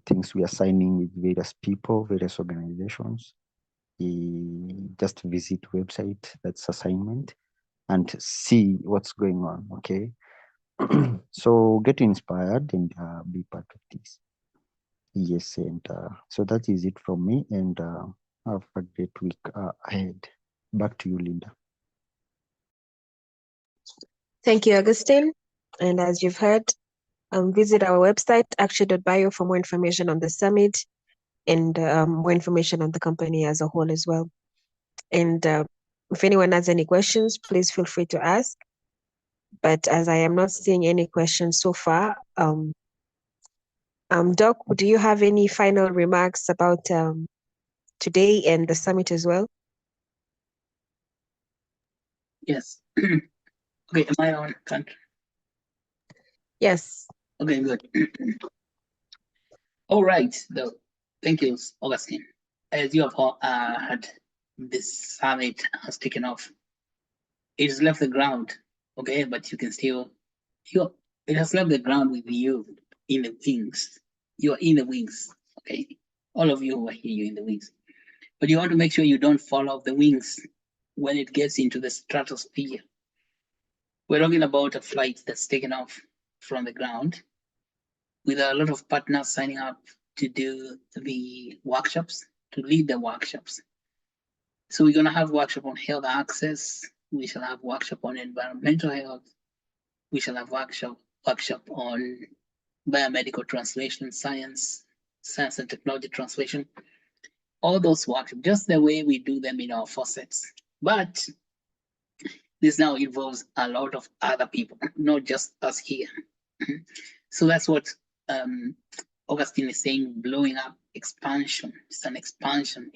things we are signing with various people, various organizations. Just visit website, that's assignment, and see what's going on. Okay, so get inspired and be part of this. Yes, and so that is it from me, and have a great week ahead. Back to you, Linda. Thank you, Augustine. And as you've heard, visit our website, actuate.bio, for more information on the summit and more information on the company as a whole as well. And if anyone has any questions, please feel free to ask. But as I am not seeing any questions so far, Doc, do you have any final remarks about today and the summit as well? Yes. Okay, am I on country? Yes. Okay, good. All right, though. Thank you, Augustine. As you have heard, this summit has taken off. It has left the ground, okay, but you can still, it has left the ground with you in the wings. You are in the wings, okay? All of you who are here, you're in the wings. But you want to make sure you don't fall off the wings when it gets into the stratosphere. We're talking about a flight that's taken off from the ground with a lot of partners signing up to do the workshops, to lead the workshops. So we're going to have workshop on health access. We shall have workshop on environmental health. We shall have workshop on biomedical translation, science and technology translation. All those workshops, just the way we do them in our faucets. But this now involves a lot of other people, not just us here. So that's what Augustine is saying, blowing up, expansion. It's an expansion.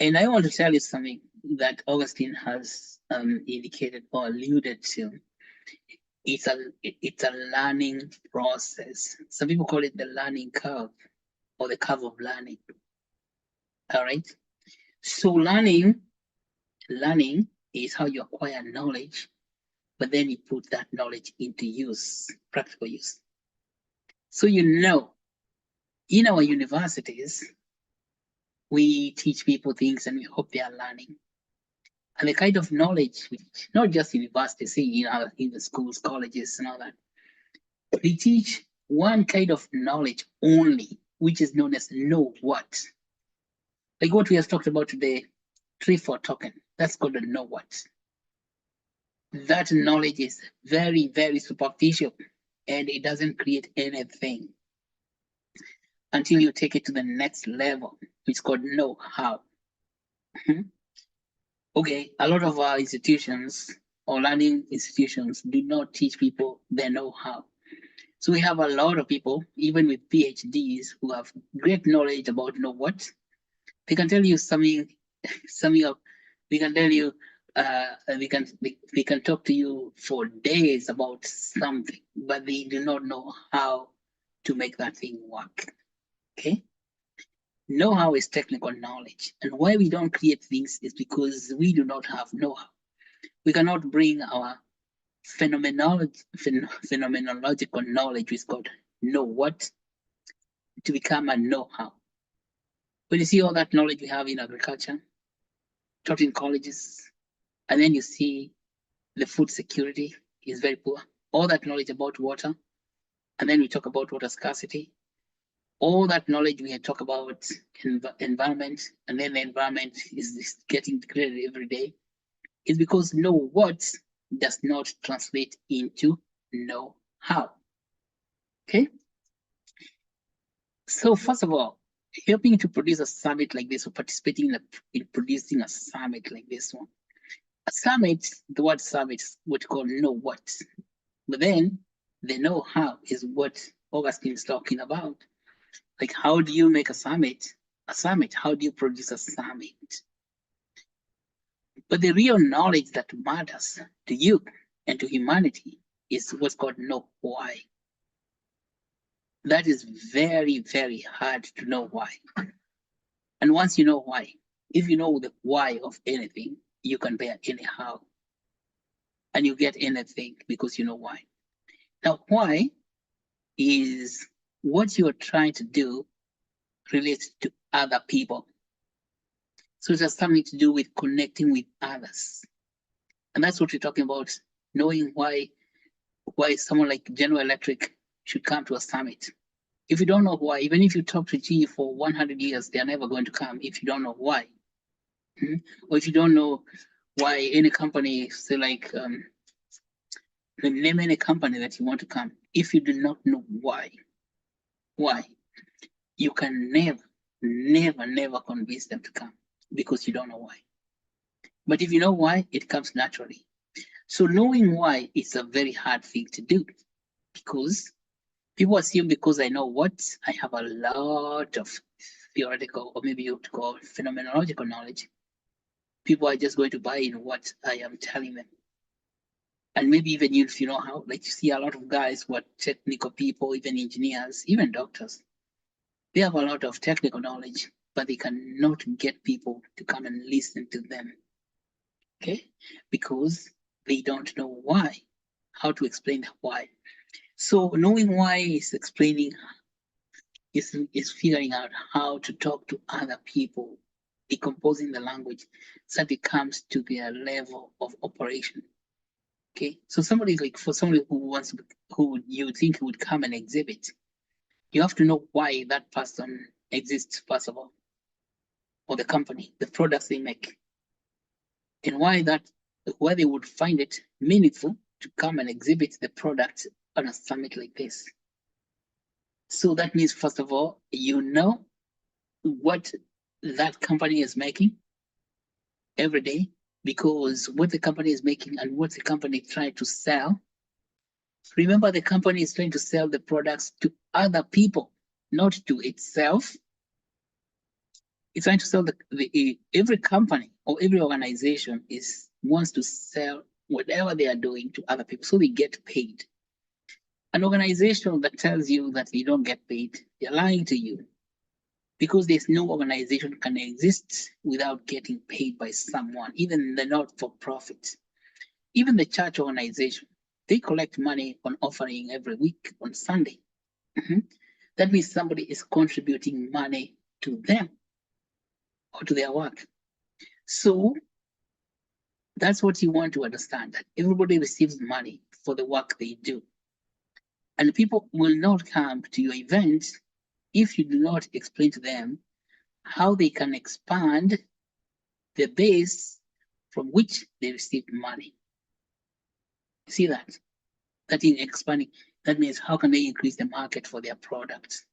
And I want to tell you something that Augustine has indicated or alluded to. It's a learning process. Some people call it the learning curve or the curve of learning. All right. So learning is how you acquire knowledge, but then you put that knowledge into use, practical use. So in our universities, we teach people things and we hope they are learning. And the kind of knowledge, which not just universities, in the schools, colleges, and all that, they teach one kind of knowledge only, which is known as know what. Like what we have talked about today, tree for token. That's called a know what. That knowledge is very, very superficial and it doesn't create anything until you take it to the next level, which is called know how. Okay, a lot of our institutions or learning institutions do not teach people their know how. So we have a lot of people, even with PhDs, who have great knowledge about know what. They can tell you something of, they can tell you, they can talk to you for days about something, but they do not know how to make that thing work. Okay. Know-how is technical knowledge. And why we don't create things is because we do not have know-how. We cannot bring our phenomenological knowledge, which is called know what, to become a know-how. When you see all that knowledge we have in agriculture, taught in colleges, and then you see the food security is very poor. All that knowledge about water, and then we talk about water scarcity. All that knowledge we had talked about environment, and then the environment is getting degraded every day, is because know what does not translate into know how. Okay. So first of all, helping to produce a summit like this, or participating in producing a summit like this one. A summit, the word summit is what you call know what. But then the know how is what Augustine is talking about. Like, how do you make a summit? How do you produce a summit? But the real knowledge that matters to you and to humanity is what's called know why. That is very, very hard to know why. And once you know why, if you know the why of anything, you can bear anyhow. And you get anything because you know why. Now, why is what you're trying to do related to other people. So it has something to do with connecting with others. And that's what we're talking about, knowing why someone like General Electric should come to a summit. If you don't know why, even if you talk to GE for 100 years, they're never going to come if you don't know why. Or if you don't know why any company, say like, name any company that you want to come. If you do not know why, you can never convince them to come because you don't know why. But if you know why, it comes naturally. So knowing why is a very hard thing to do because people assume because I know what, I have a lot of theoretical, or maybe you would call phenomenological knowledge. People are just going to buy in what I am telling them. And maybe even if you know how, like you see a lot of guys who are technical people, even engineers, even doctors, They have a lot of technical knowledge, but they cannot get people to come and listen to them. Okay? Because they don't know why, how to explain why. So knowing why is explaining, is figuring out how to talk to other people, decomposing the language so that it comes to their level of operation. Okay, so somebody like, for somebody who wants, who you think would come and exhibit, you have to know why that person exists, first of all, or the company, the products they make, and why they would find it meaningful to come and exhibit the product on a summit like this. So that means, first of all, you know what that company is making every day, because what the company is making and what the company trying to sell. Remember, the company is trying to sell the products to other people, not to itself. It's trying to sell every company or every organization wants to sell whatever they are doing to other people, so they get paid. An organization that tells you that they don't get paid, they're lying to you, because there's no organization can exist without getting paid by someone, even the not-for-profit. Even the church organization, they collect money on offering every week on Sunday. That means somebody is contributing money to them or to their work. So that's what you want to understand, that everybody receives money for the work they do. And people will not come to your event if you do not explain to them how they can expand the base from which they receive money. See that? That in expanding, that means how can they increase the market for their products?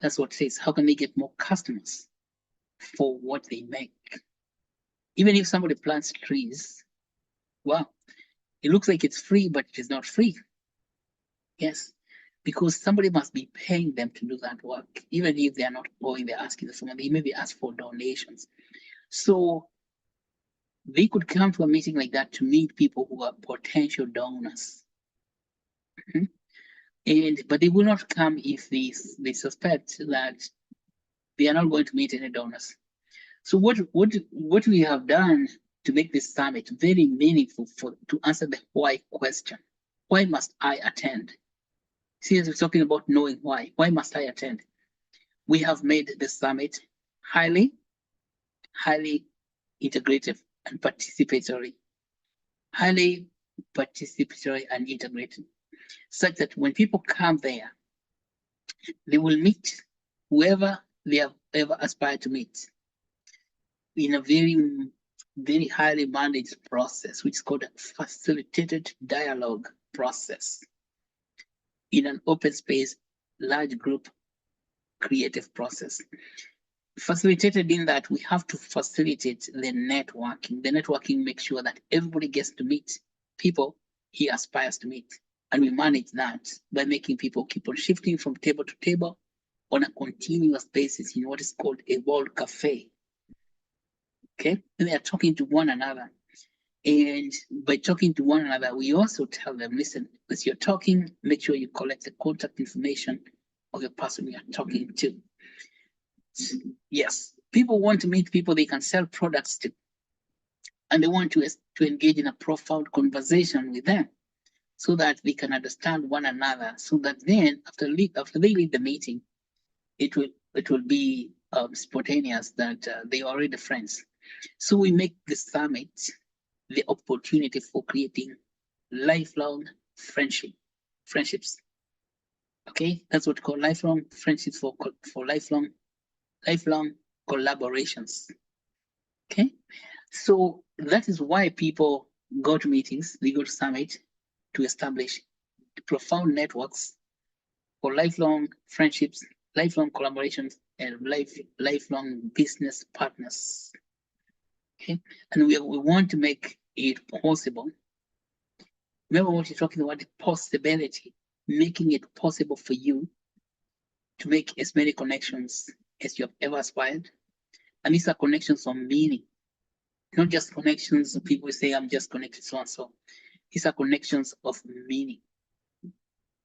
That's what it says. How can they get more customers for what they make? Even if somebody plants trees, well, it looks like it's free, but it is not free. Yes, because somebody must be paying them to do that work. Even if they are not going, they're asking someone, they maybe ask for donations. So they could come to a meeting like that to meet people who are potential donors. But they will not come if they suspect that they are not going to meet any donors. So what we have done to make this summit very meaningful to answer the why question. Why must I attend? Since we're talking about knowing why must I attend? We have made the summit highly integrative and participatory. Highly participatory and integrated, such that when people come there, they will meet whoever they have ever aspired to meet in a very highly managed process, which is called a facilitated dialogue process, in an open space, large group creative process. Facilitated in that we have to facilitate the networking. The networking makes sure that everybody gets to meet people he aspires to meet. And we manage that by making people keep on shifting from table to table on a continuous basis in what is called a world cafe. Okay, and they are talking to one another. And by talking to one another, we also tell them, listen, as you're talking, make sure you collect the contact information of the person you're talking to. Yes, people want to meet people they can sell products to. And they want to engage in a profound conversation with them so that they can understand one another. So that then after they leave the meeting, it will be spontaneous that they are already friends. So we make the summit the opportunity for creating lifelong friendships. Okay, that's what we call lifelong friendships for lifelong collaborations. Okay, so that is why people go to meetings, they go to summit to establish profound networks for lifelong friendships, lifelong collaborations, and lifelong business partners. Okay, and we want to make it possible. Remember what you're talking about, the possibility, making it possible for you to make as many connections as you have ever aspired. And these are connections of meaning, not just connections of people say, I'm just connected so and so. These are connections of meaning.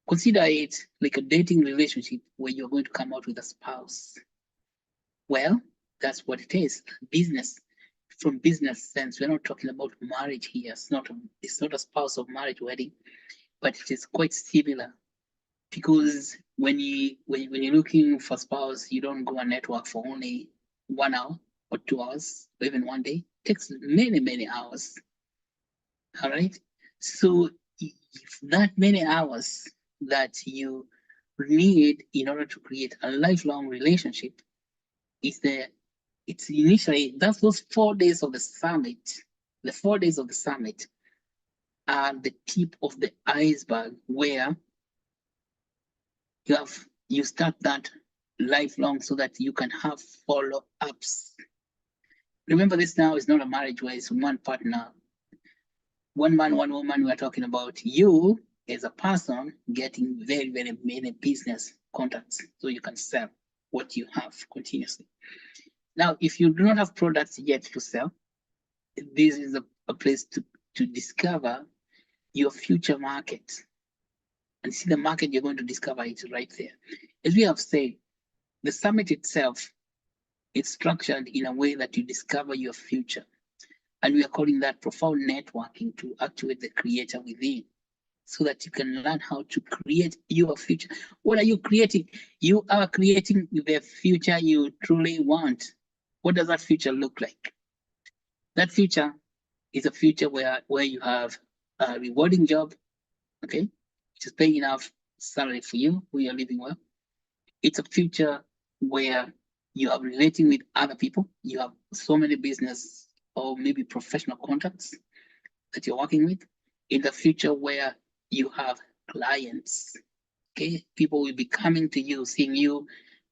Consider it like a dating relationship where you're going to come out with a spouse. Well, that's what it is. Business, from business sense, we're not talking about marriage here. It's not a spouse of marriage wedding, but it is quite similar. Because when you're looking for spouse, you don't go and network for only 1 hour or 2 hours, or even one day. It takes many hours. All right. So if that many hours that you need in order to create a lifelong relationship it's initially, that's those 4 days of the summit. The 4 days of the summit are the tip of the iceberg where you start that lifelong so that you can have follow-ups. Remember, this now is not a marriage where it's one partner, one man, one woman. We're talking about you as a person getting very many business contacts so you can sell what you have continuously. Now, if you do not have products yet to sell, this is a place to discover your future market. And see the market you're going to discover it right there. As we have said, the summit itself is structured in a way that you discover your future. And we are calling that profound networking to actuate the creator within, so that you can learn how to create your future. What are you creating? You are creating the future you truly want. What does that future look like? That future is a future where you have a rewarding job, okay, which is paying enough salary for you, where you're living well. It's a future where you are relating with other people. You have so many business or maybe professional contacts that you're working with. In the future where you have clients, okay, people will be coming to you, seeing you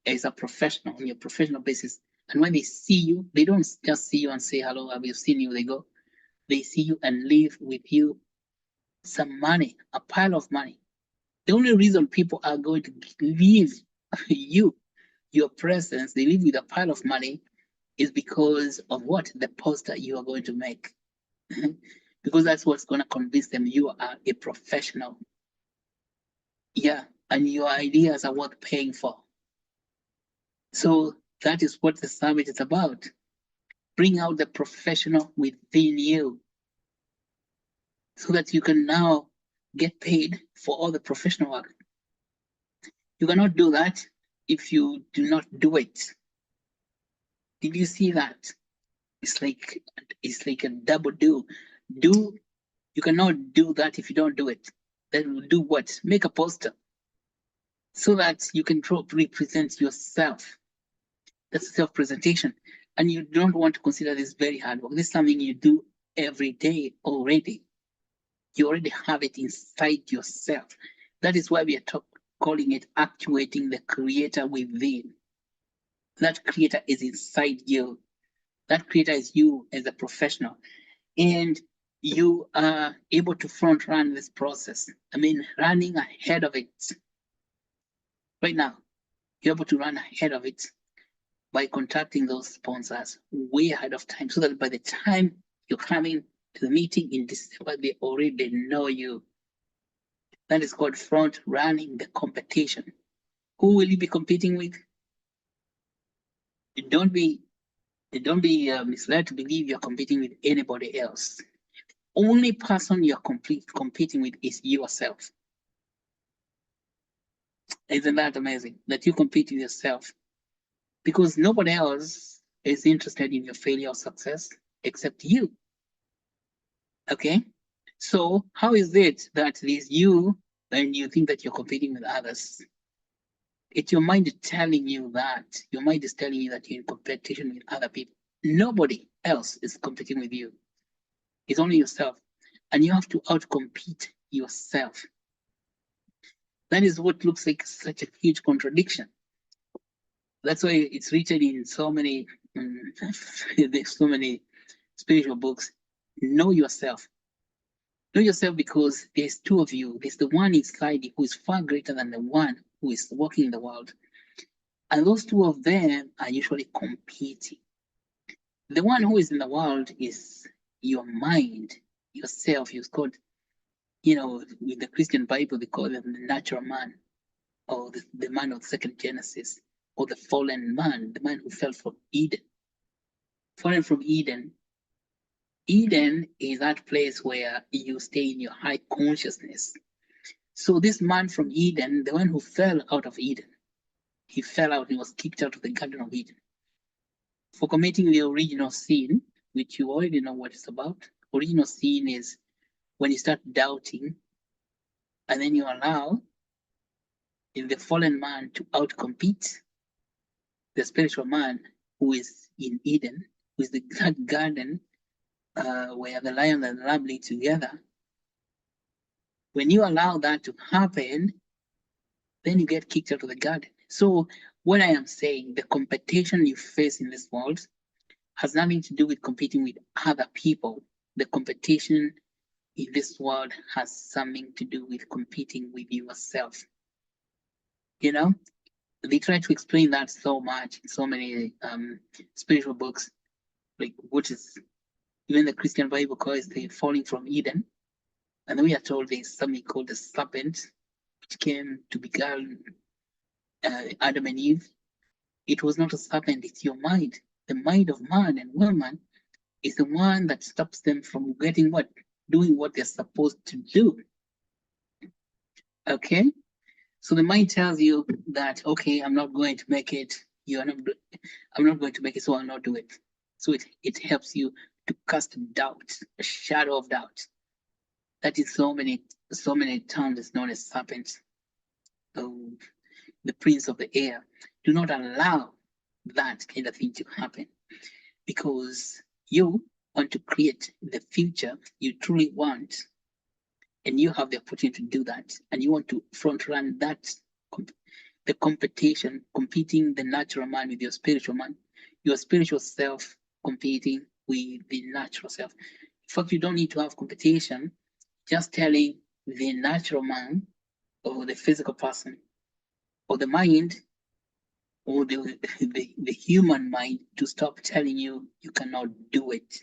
as a professional on your professional basis. And when they see you, they don't just see you and say, hello, have you seen you? They go, they see you and leave with you some money, a pile of money. The only reason people are going to leave you, your presence, they leave with a pile of money is because of what? The poster you are going to make. Because that's what's going to convince them you are a professional. Yeah, and your ideas are worth paying for. So that is what the summit is about. Bring out the professional within you so that you can now get paid for all the professional work. You cannot do that if you do not do it. Did you see that? It's like a double do. You cannot do that if you don't do it. Then we'll do what? Make a poster so that you can represent yourself. That's self-presentation. And you don't want to consider this very hard work. This is something you do every day already. You already have it inside yourself. That is why we are calling it actuating the creator within. That creator is inside you. That creator is you as a professional. And you are able to front run this process. I mean, running ahead of it. Right now, you're able to run ahead of it by contacting those sponsors way ahead of time, so that by the time you're coming to the meeting in December, they already know you. That is called front running the competition. Who will you be competing with? Don't be misled to believe you're competing with anybody else. Only person you're competing with is yourself. Isn't that amazing? That you compete with yourself, because nobody else is interested in your failure or success except you. Okay, so how is it that it is you and you think that you're competing with others? It's your mind telling you that. Your mind is telling you that you're in competition with other people. Nobody else is competing with you. It's only yourself. And you have to outcompete yourself. That is what looks like such a huge contradiction. That's why it's written in so many, there's so many spiritual books. Know yourself. Know yourself, because there's two of you. There's the one inside you who is far greater than the one who is walking in the world. And those two of them are usually competing. The one who is in the world is your mind, yourself. You've got with the Christian Bible, they call them the natural man, or the man of second Genesis, or the fallen man, the man who fell from Eden. Fallen from Eden. Eden is that place where you stay in your high consciousness. So this man from Eden, the one who fell out of Eden, he fell out, he was kicked out of the Garden of Eden for committing the original sin, which you already know what it's about. Original sin is when you start doubting and then you allow the fallen man to outcompete the spiritual man who is in Eden, who is that garden where the lion and the lamb live together. When you allow that to happen, then you get kicked out of the garden. So what I am saying, the competition you face in this world has nothing to do with competing with other people. The competition in this world has something to do with competing with yourself. They try to explain that so much in so many spiritual books, like what is even the Christian Bible calls the falling from Eden. And we are told there's something called the serpent, which came to beguile Adam and Eve. It was not a serpent, it's your mind. The mind of man and woman is the one that stops them from doing what they're supposed to do. Okay? So the mind tells you that, okay, I'm not going to make it. I'm not going to make it, so I'll not do it. So it helps you to cast doubt, a shadow of doubt. That is so many times is known as serpents. The prince of the air. Do not allow that kind of thing to happen, because you want to create the future you truly want, and you have the opportunity to do that, and you want to front run that, the competition, competing the natural man with your spiritual man, your spiritual self competing with the natural self. In fact, you don't need to have competition, just telling the natural man or the physical person or the mind or the human mind to stop telling you you cannot do it.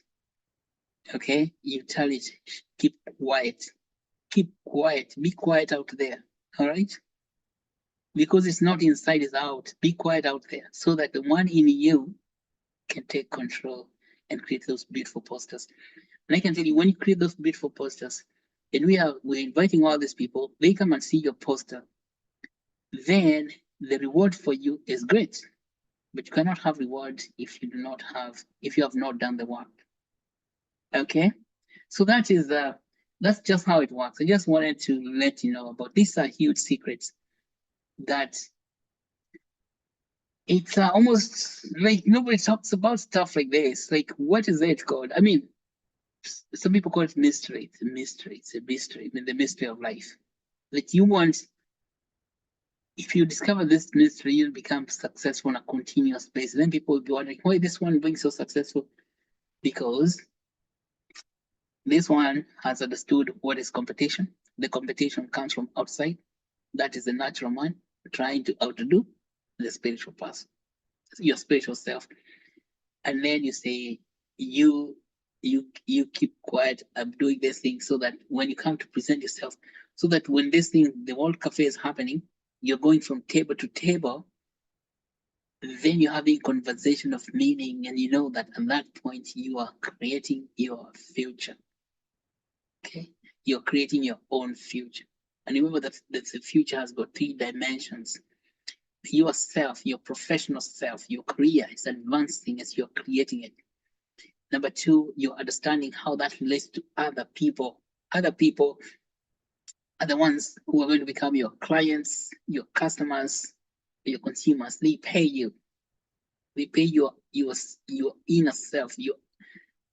Okay? You tell it, keep quiet, be quiet out there. All right? Because it's not inside, it's out. Be quiet out there so that the one in you can take control and create those beautiful posters. And I can tell you, when you create those beautiful posters, and we're inviting all these people, they come and see your poster, then the reward for you is great. But you cannot have reward if you have not done the work. Okay? So that's just how it works. I just wanted to let you know about these are huge secrets that it's almost like nobody talks about stuff like this. Like, what is it called? I mean, some people call it mystery. It's a mystery. It's a mystery. I mean, the mystery of life. Like if you discover this mystery, you'll become successful on a continuous basis. Then people will be wondering, why this one being so successful? Because this one has understood what is competition. The competition comes from outside. That is the natural man trying to outdo the spiritual person, your spiritual self. And then you say, you keep quiet. I'm doing this thing so that when you come to present yourself, so that when this thing, the World Cafe is happening, you're going from table to table, then you're having conversation of meaning, and you know that at that point you are creating your future. Okay, you're creating your own future. And remember that the future has got 3 dimensions. Yourself, your professional self, your career is advancing as you're creating it. Number 2, you're understanding how that relates to other people. Other people are the ones who are going to become your clients, your customers, your consumers. They pay you. They pay your inner self,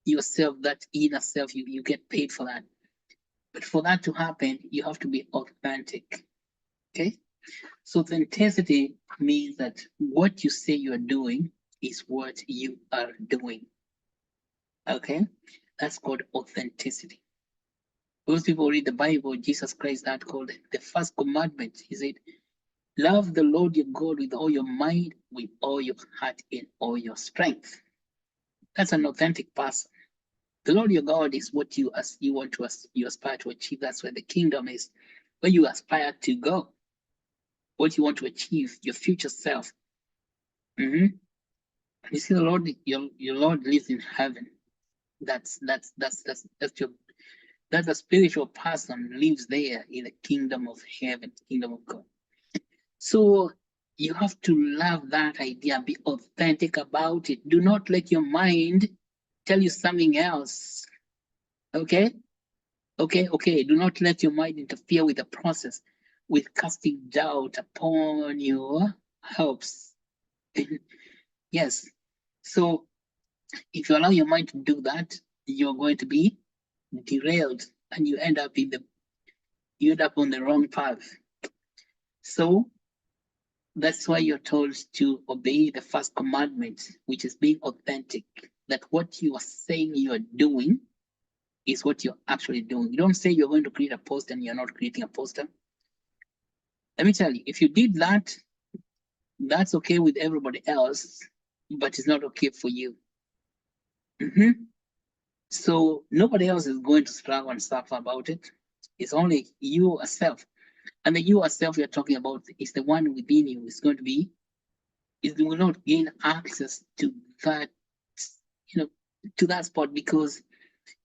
yourself, that inner self. You get paid for that. But for that to happen, you have to be authentic. Okay? So authenticity means that what you say you're doing is what you are doing. Okay? That's called authenticity. Those people read the Bible, Jesus Christ, that called the first commandment. He said, love the Lord your God with all your mind, with all your heart, and all your strength. That's an authentic person. The Lord your God is what you you aspire to achieve. That's where the kingdom is, where you aspire to go, what you want to achieve, your future self. You see, the Lord, your Lord lives in heaven. That's your that's a spiritual person lives there in the kingdom of heaven, kingdom of God. So you have to love that idea, be authentic about it. Do not let your mind tell you something else. Okay? Okay. Do not let your mind interfere with the process, with casting doubt upon your hopes. Yes. So if you allow your mind to do that, you're going to be derailed and you end up on the wrong path. So that's why you're told to obey the first commandment, which is being authentic, that what you are saying you are doing is what you're actually doing. You don't say you're going to create a poster and you're not creating a poster. Let me tell you, if you did that, that's okay with everybody else, but it's not okay for you. So nobody else is going to struggle and suffer about it. It's only you yourself. And the you yourself you're talking about is the one within you. Is going to be, is will not gain access to that, to that spot, because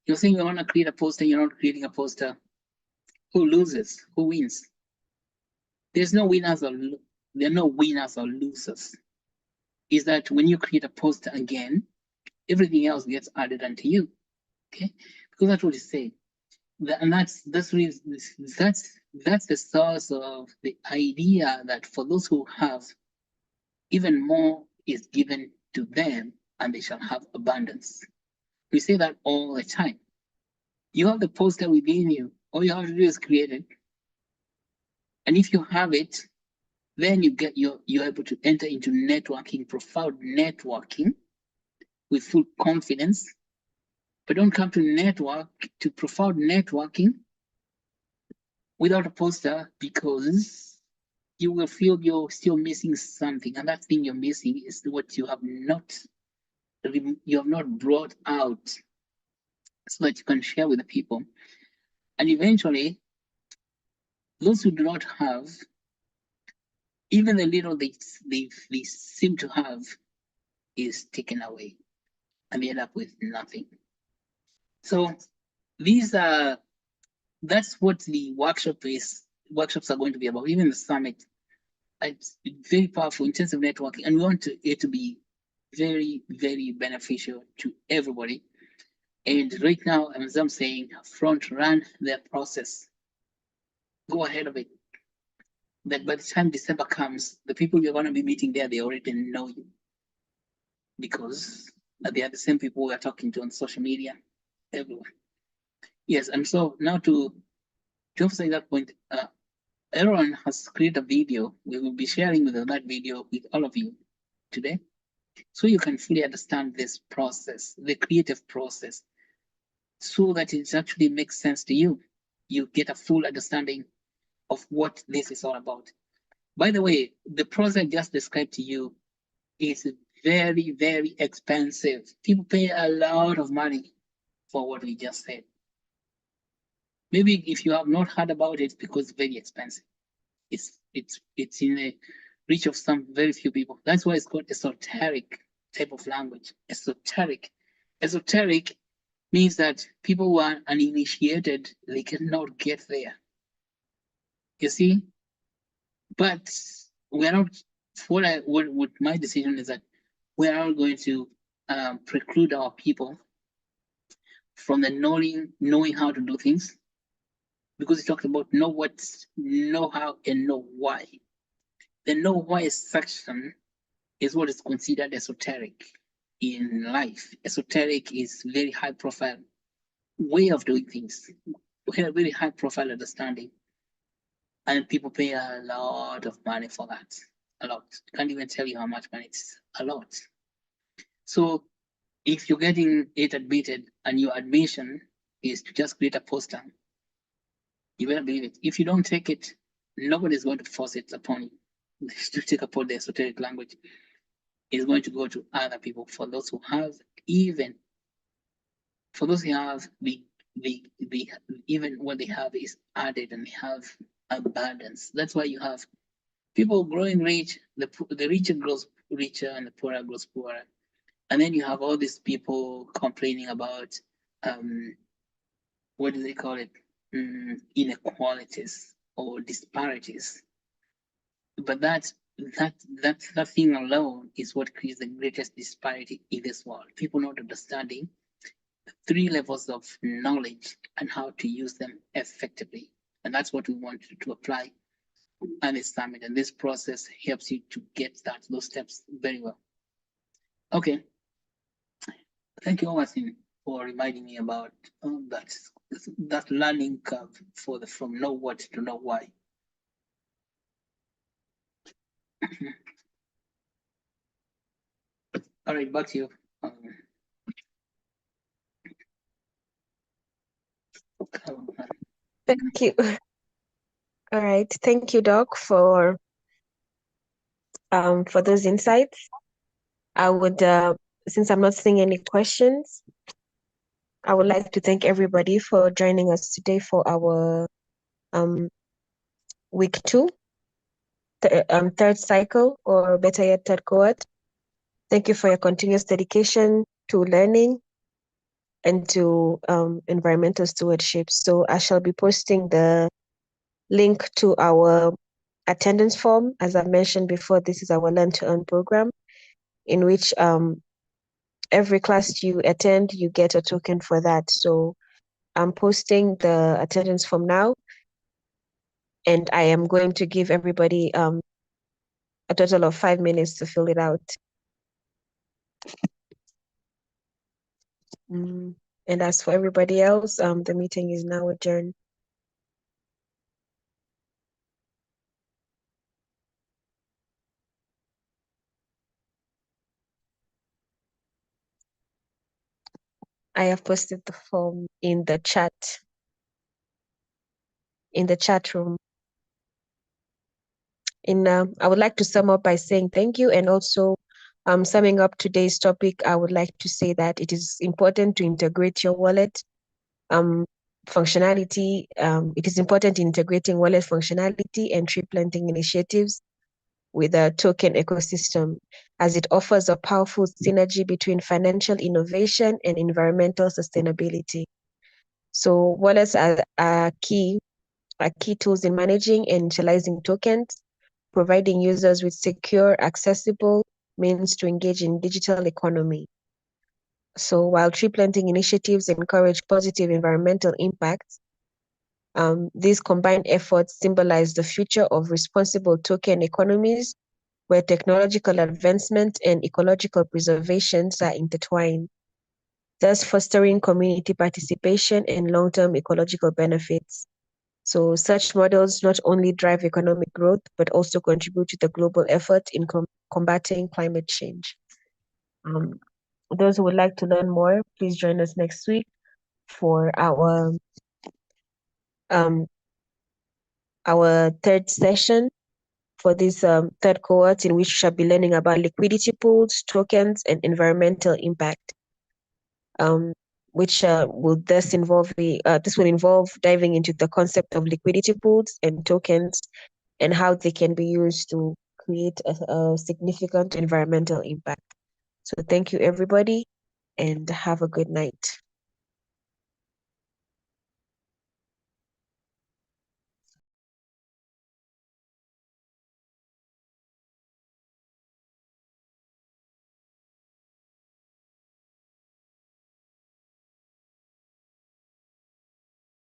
you're saying you want to create a poster, you're not creating a poster. Who loses? Who wins? There's no winners or there are no winners or losers. Is that when you create a poster again, everything else gets added unto you. Okay, because that's what it's saying. And that's the source of the idea that for those who have, even more is given to them, and they shall have abundance. We say that all the time. You have the poster within you. All you have to do is create it. And if you have it, then you're able to enter into networking, profound networking with full confidence. But don't come to profound networking without a poster, because you will feel you're still missing something. And that thing you're missing is what you have not brought out so that you can share with the people. And eventually, those who do not have, even the little they seem to have is taken away, and they end up with nothing. So that's what the workshops are going to be about, even the summit. It's very powerful, intensive networking, and we want it to be very, very beneficial to everybody. And right now, as I'm saying, front run their process. Go ahead of it. That by the time December comes, the people you're going to be meeting there, they already know you, because they are the same people we are talking to on social media, everywhere. Yes, and so now to emphasize that point, Aaron has created a video. We will be sharing that video with all of you today, so you can fully understand this process, the creative process, so that it actually makes sense to you. You get a full understanding of what this is all about. By the way, the process I just described to you is very, very expensive. People pay a lot of money for what we just said. Maybe if you have not heard about it, because it's very expensive. It's in the reach of some very few people. That's why it's called esoteric type of language. Esoteric means that people who are uninitiated, they cannot get there. You see, but we're not. What my decision is that we're not going to preclude our people from the knowing how to do things, because he talked about know what, know how, and know why. The know why section is what is considered esoteric in life. Esoteric is very high profile way of doing things. We have a very high profile understanding, and people pay a lot of money for that. A lot. Can't even tell you how much money. It's a lot. So if you're getting it admitted and your admission is to just create a poster, you better believe it. If you don't take it, nobody's going to force it upon you to take upon the esoteric language. It's going to go to other people. For those who have even for those who have, we even what they have is added and have abundance. That's why you have people growing rich, the richer grows richer and the poorer grows poorer. And then you have all these people complaining about what do they call it? Inequalities or disparities. But that thing alone is what creates the greatest disparity in this world. People not understanding the three levels of knowledge and how to use them effectively. And that's what we want to apply at this summit. And this process helps you to get those steps very well. Okay. Thank you, Martin, for reminding me about that learning curve from know what to know why. All right, back to you. Thank you. All right. Thank you, Doc, for those insights. I would, since I'm not seeing any questions, I would like to thank everybody for joining us today for our week 2, third cycle, or better yet, third cohort. Thank you for your continuous dedication to learning and to environmental stewardship. So I shall be posting the link to our attendance form. As I mentioned before, this is our Learn to Earn program, in which every class you attend, you get a token for that. So I'm posting the attendance form now, and I am going to give everybody a total of 5 minutes to fill it out. And as for everybody else, the meeting is now adjourned. I have posted the form in the chat room. I would like to sum up by saying thank you, and also summing up today's topic, I would like to say that it is important to integrate your wallet functionality. It is important in integrating wallet functionality and tree planting initiatives with a token ecosystem, as it offers a powerful synergy between financial innovation and environmental sustainability. So wallets are key tools in managing and utilizing tokens, providing users with secure, accessible means to engage in digital economy. So while tree planting initiatives encourage positive environmental impacts, these combined efforts symbolize the future of responsible token economies, where technological advancement and ecological preservations are intertwined, thus fostering community participation and long-term ecological benefits. So such models not only drive economic growth, but also contribute to the global effort in combating climate change. Those who would like to learn more, please join us next week for our third session for this third cohort, in which we shall be learning about liquidity pools, tokens, and environmental impact. Which will thus involve this will involve diving into the concept of liquidity pools and tokens and how they can be used to create a significant environmental impact. So thank you, everybody, and have a good night.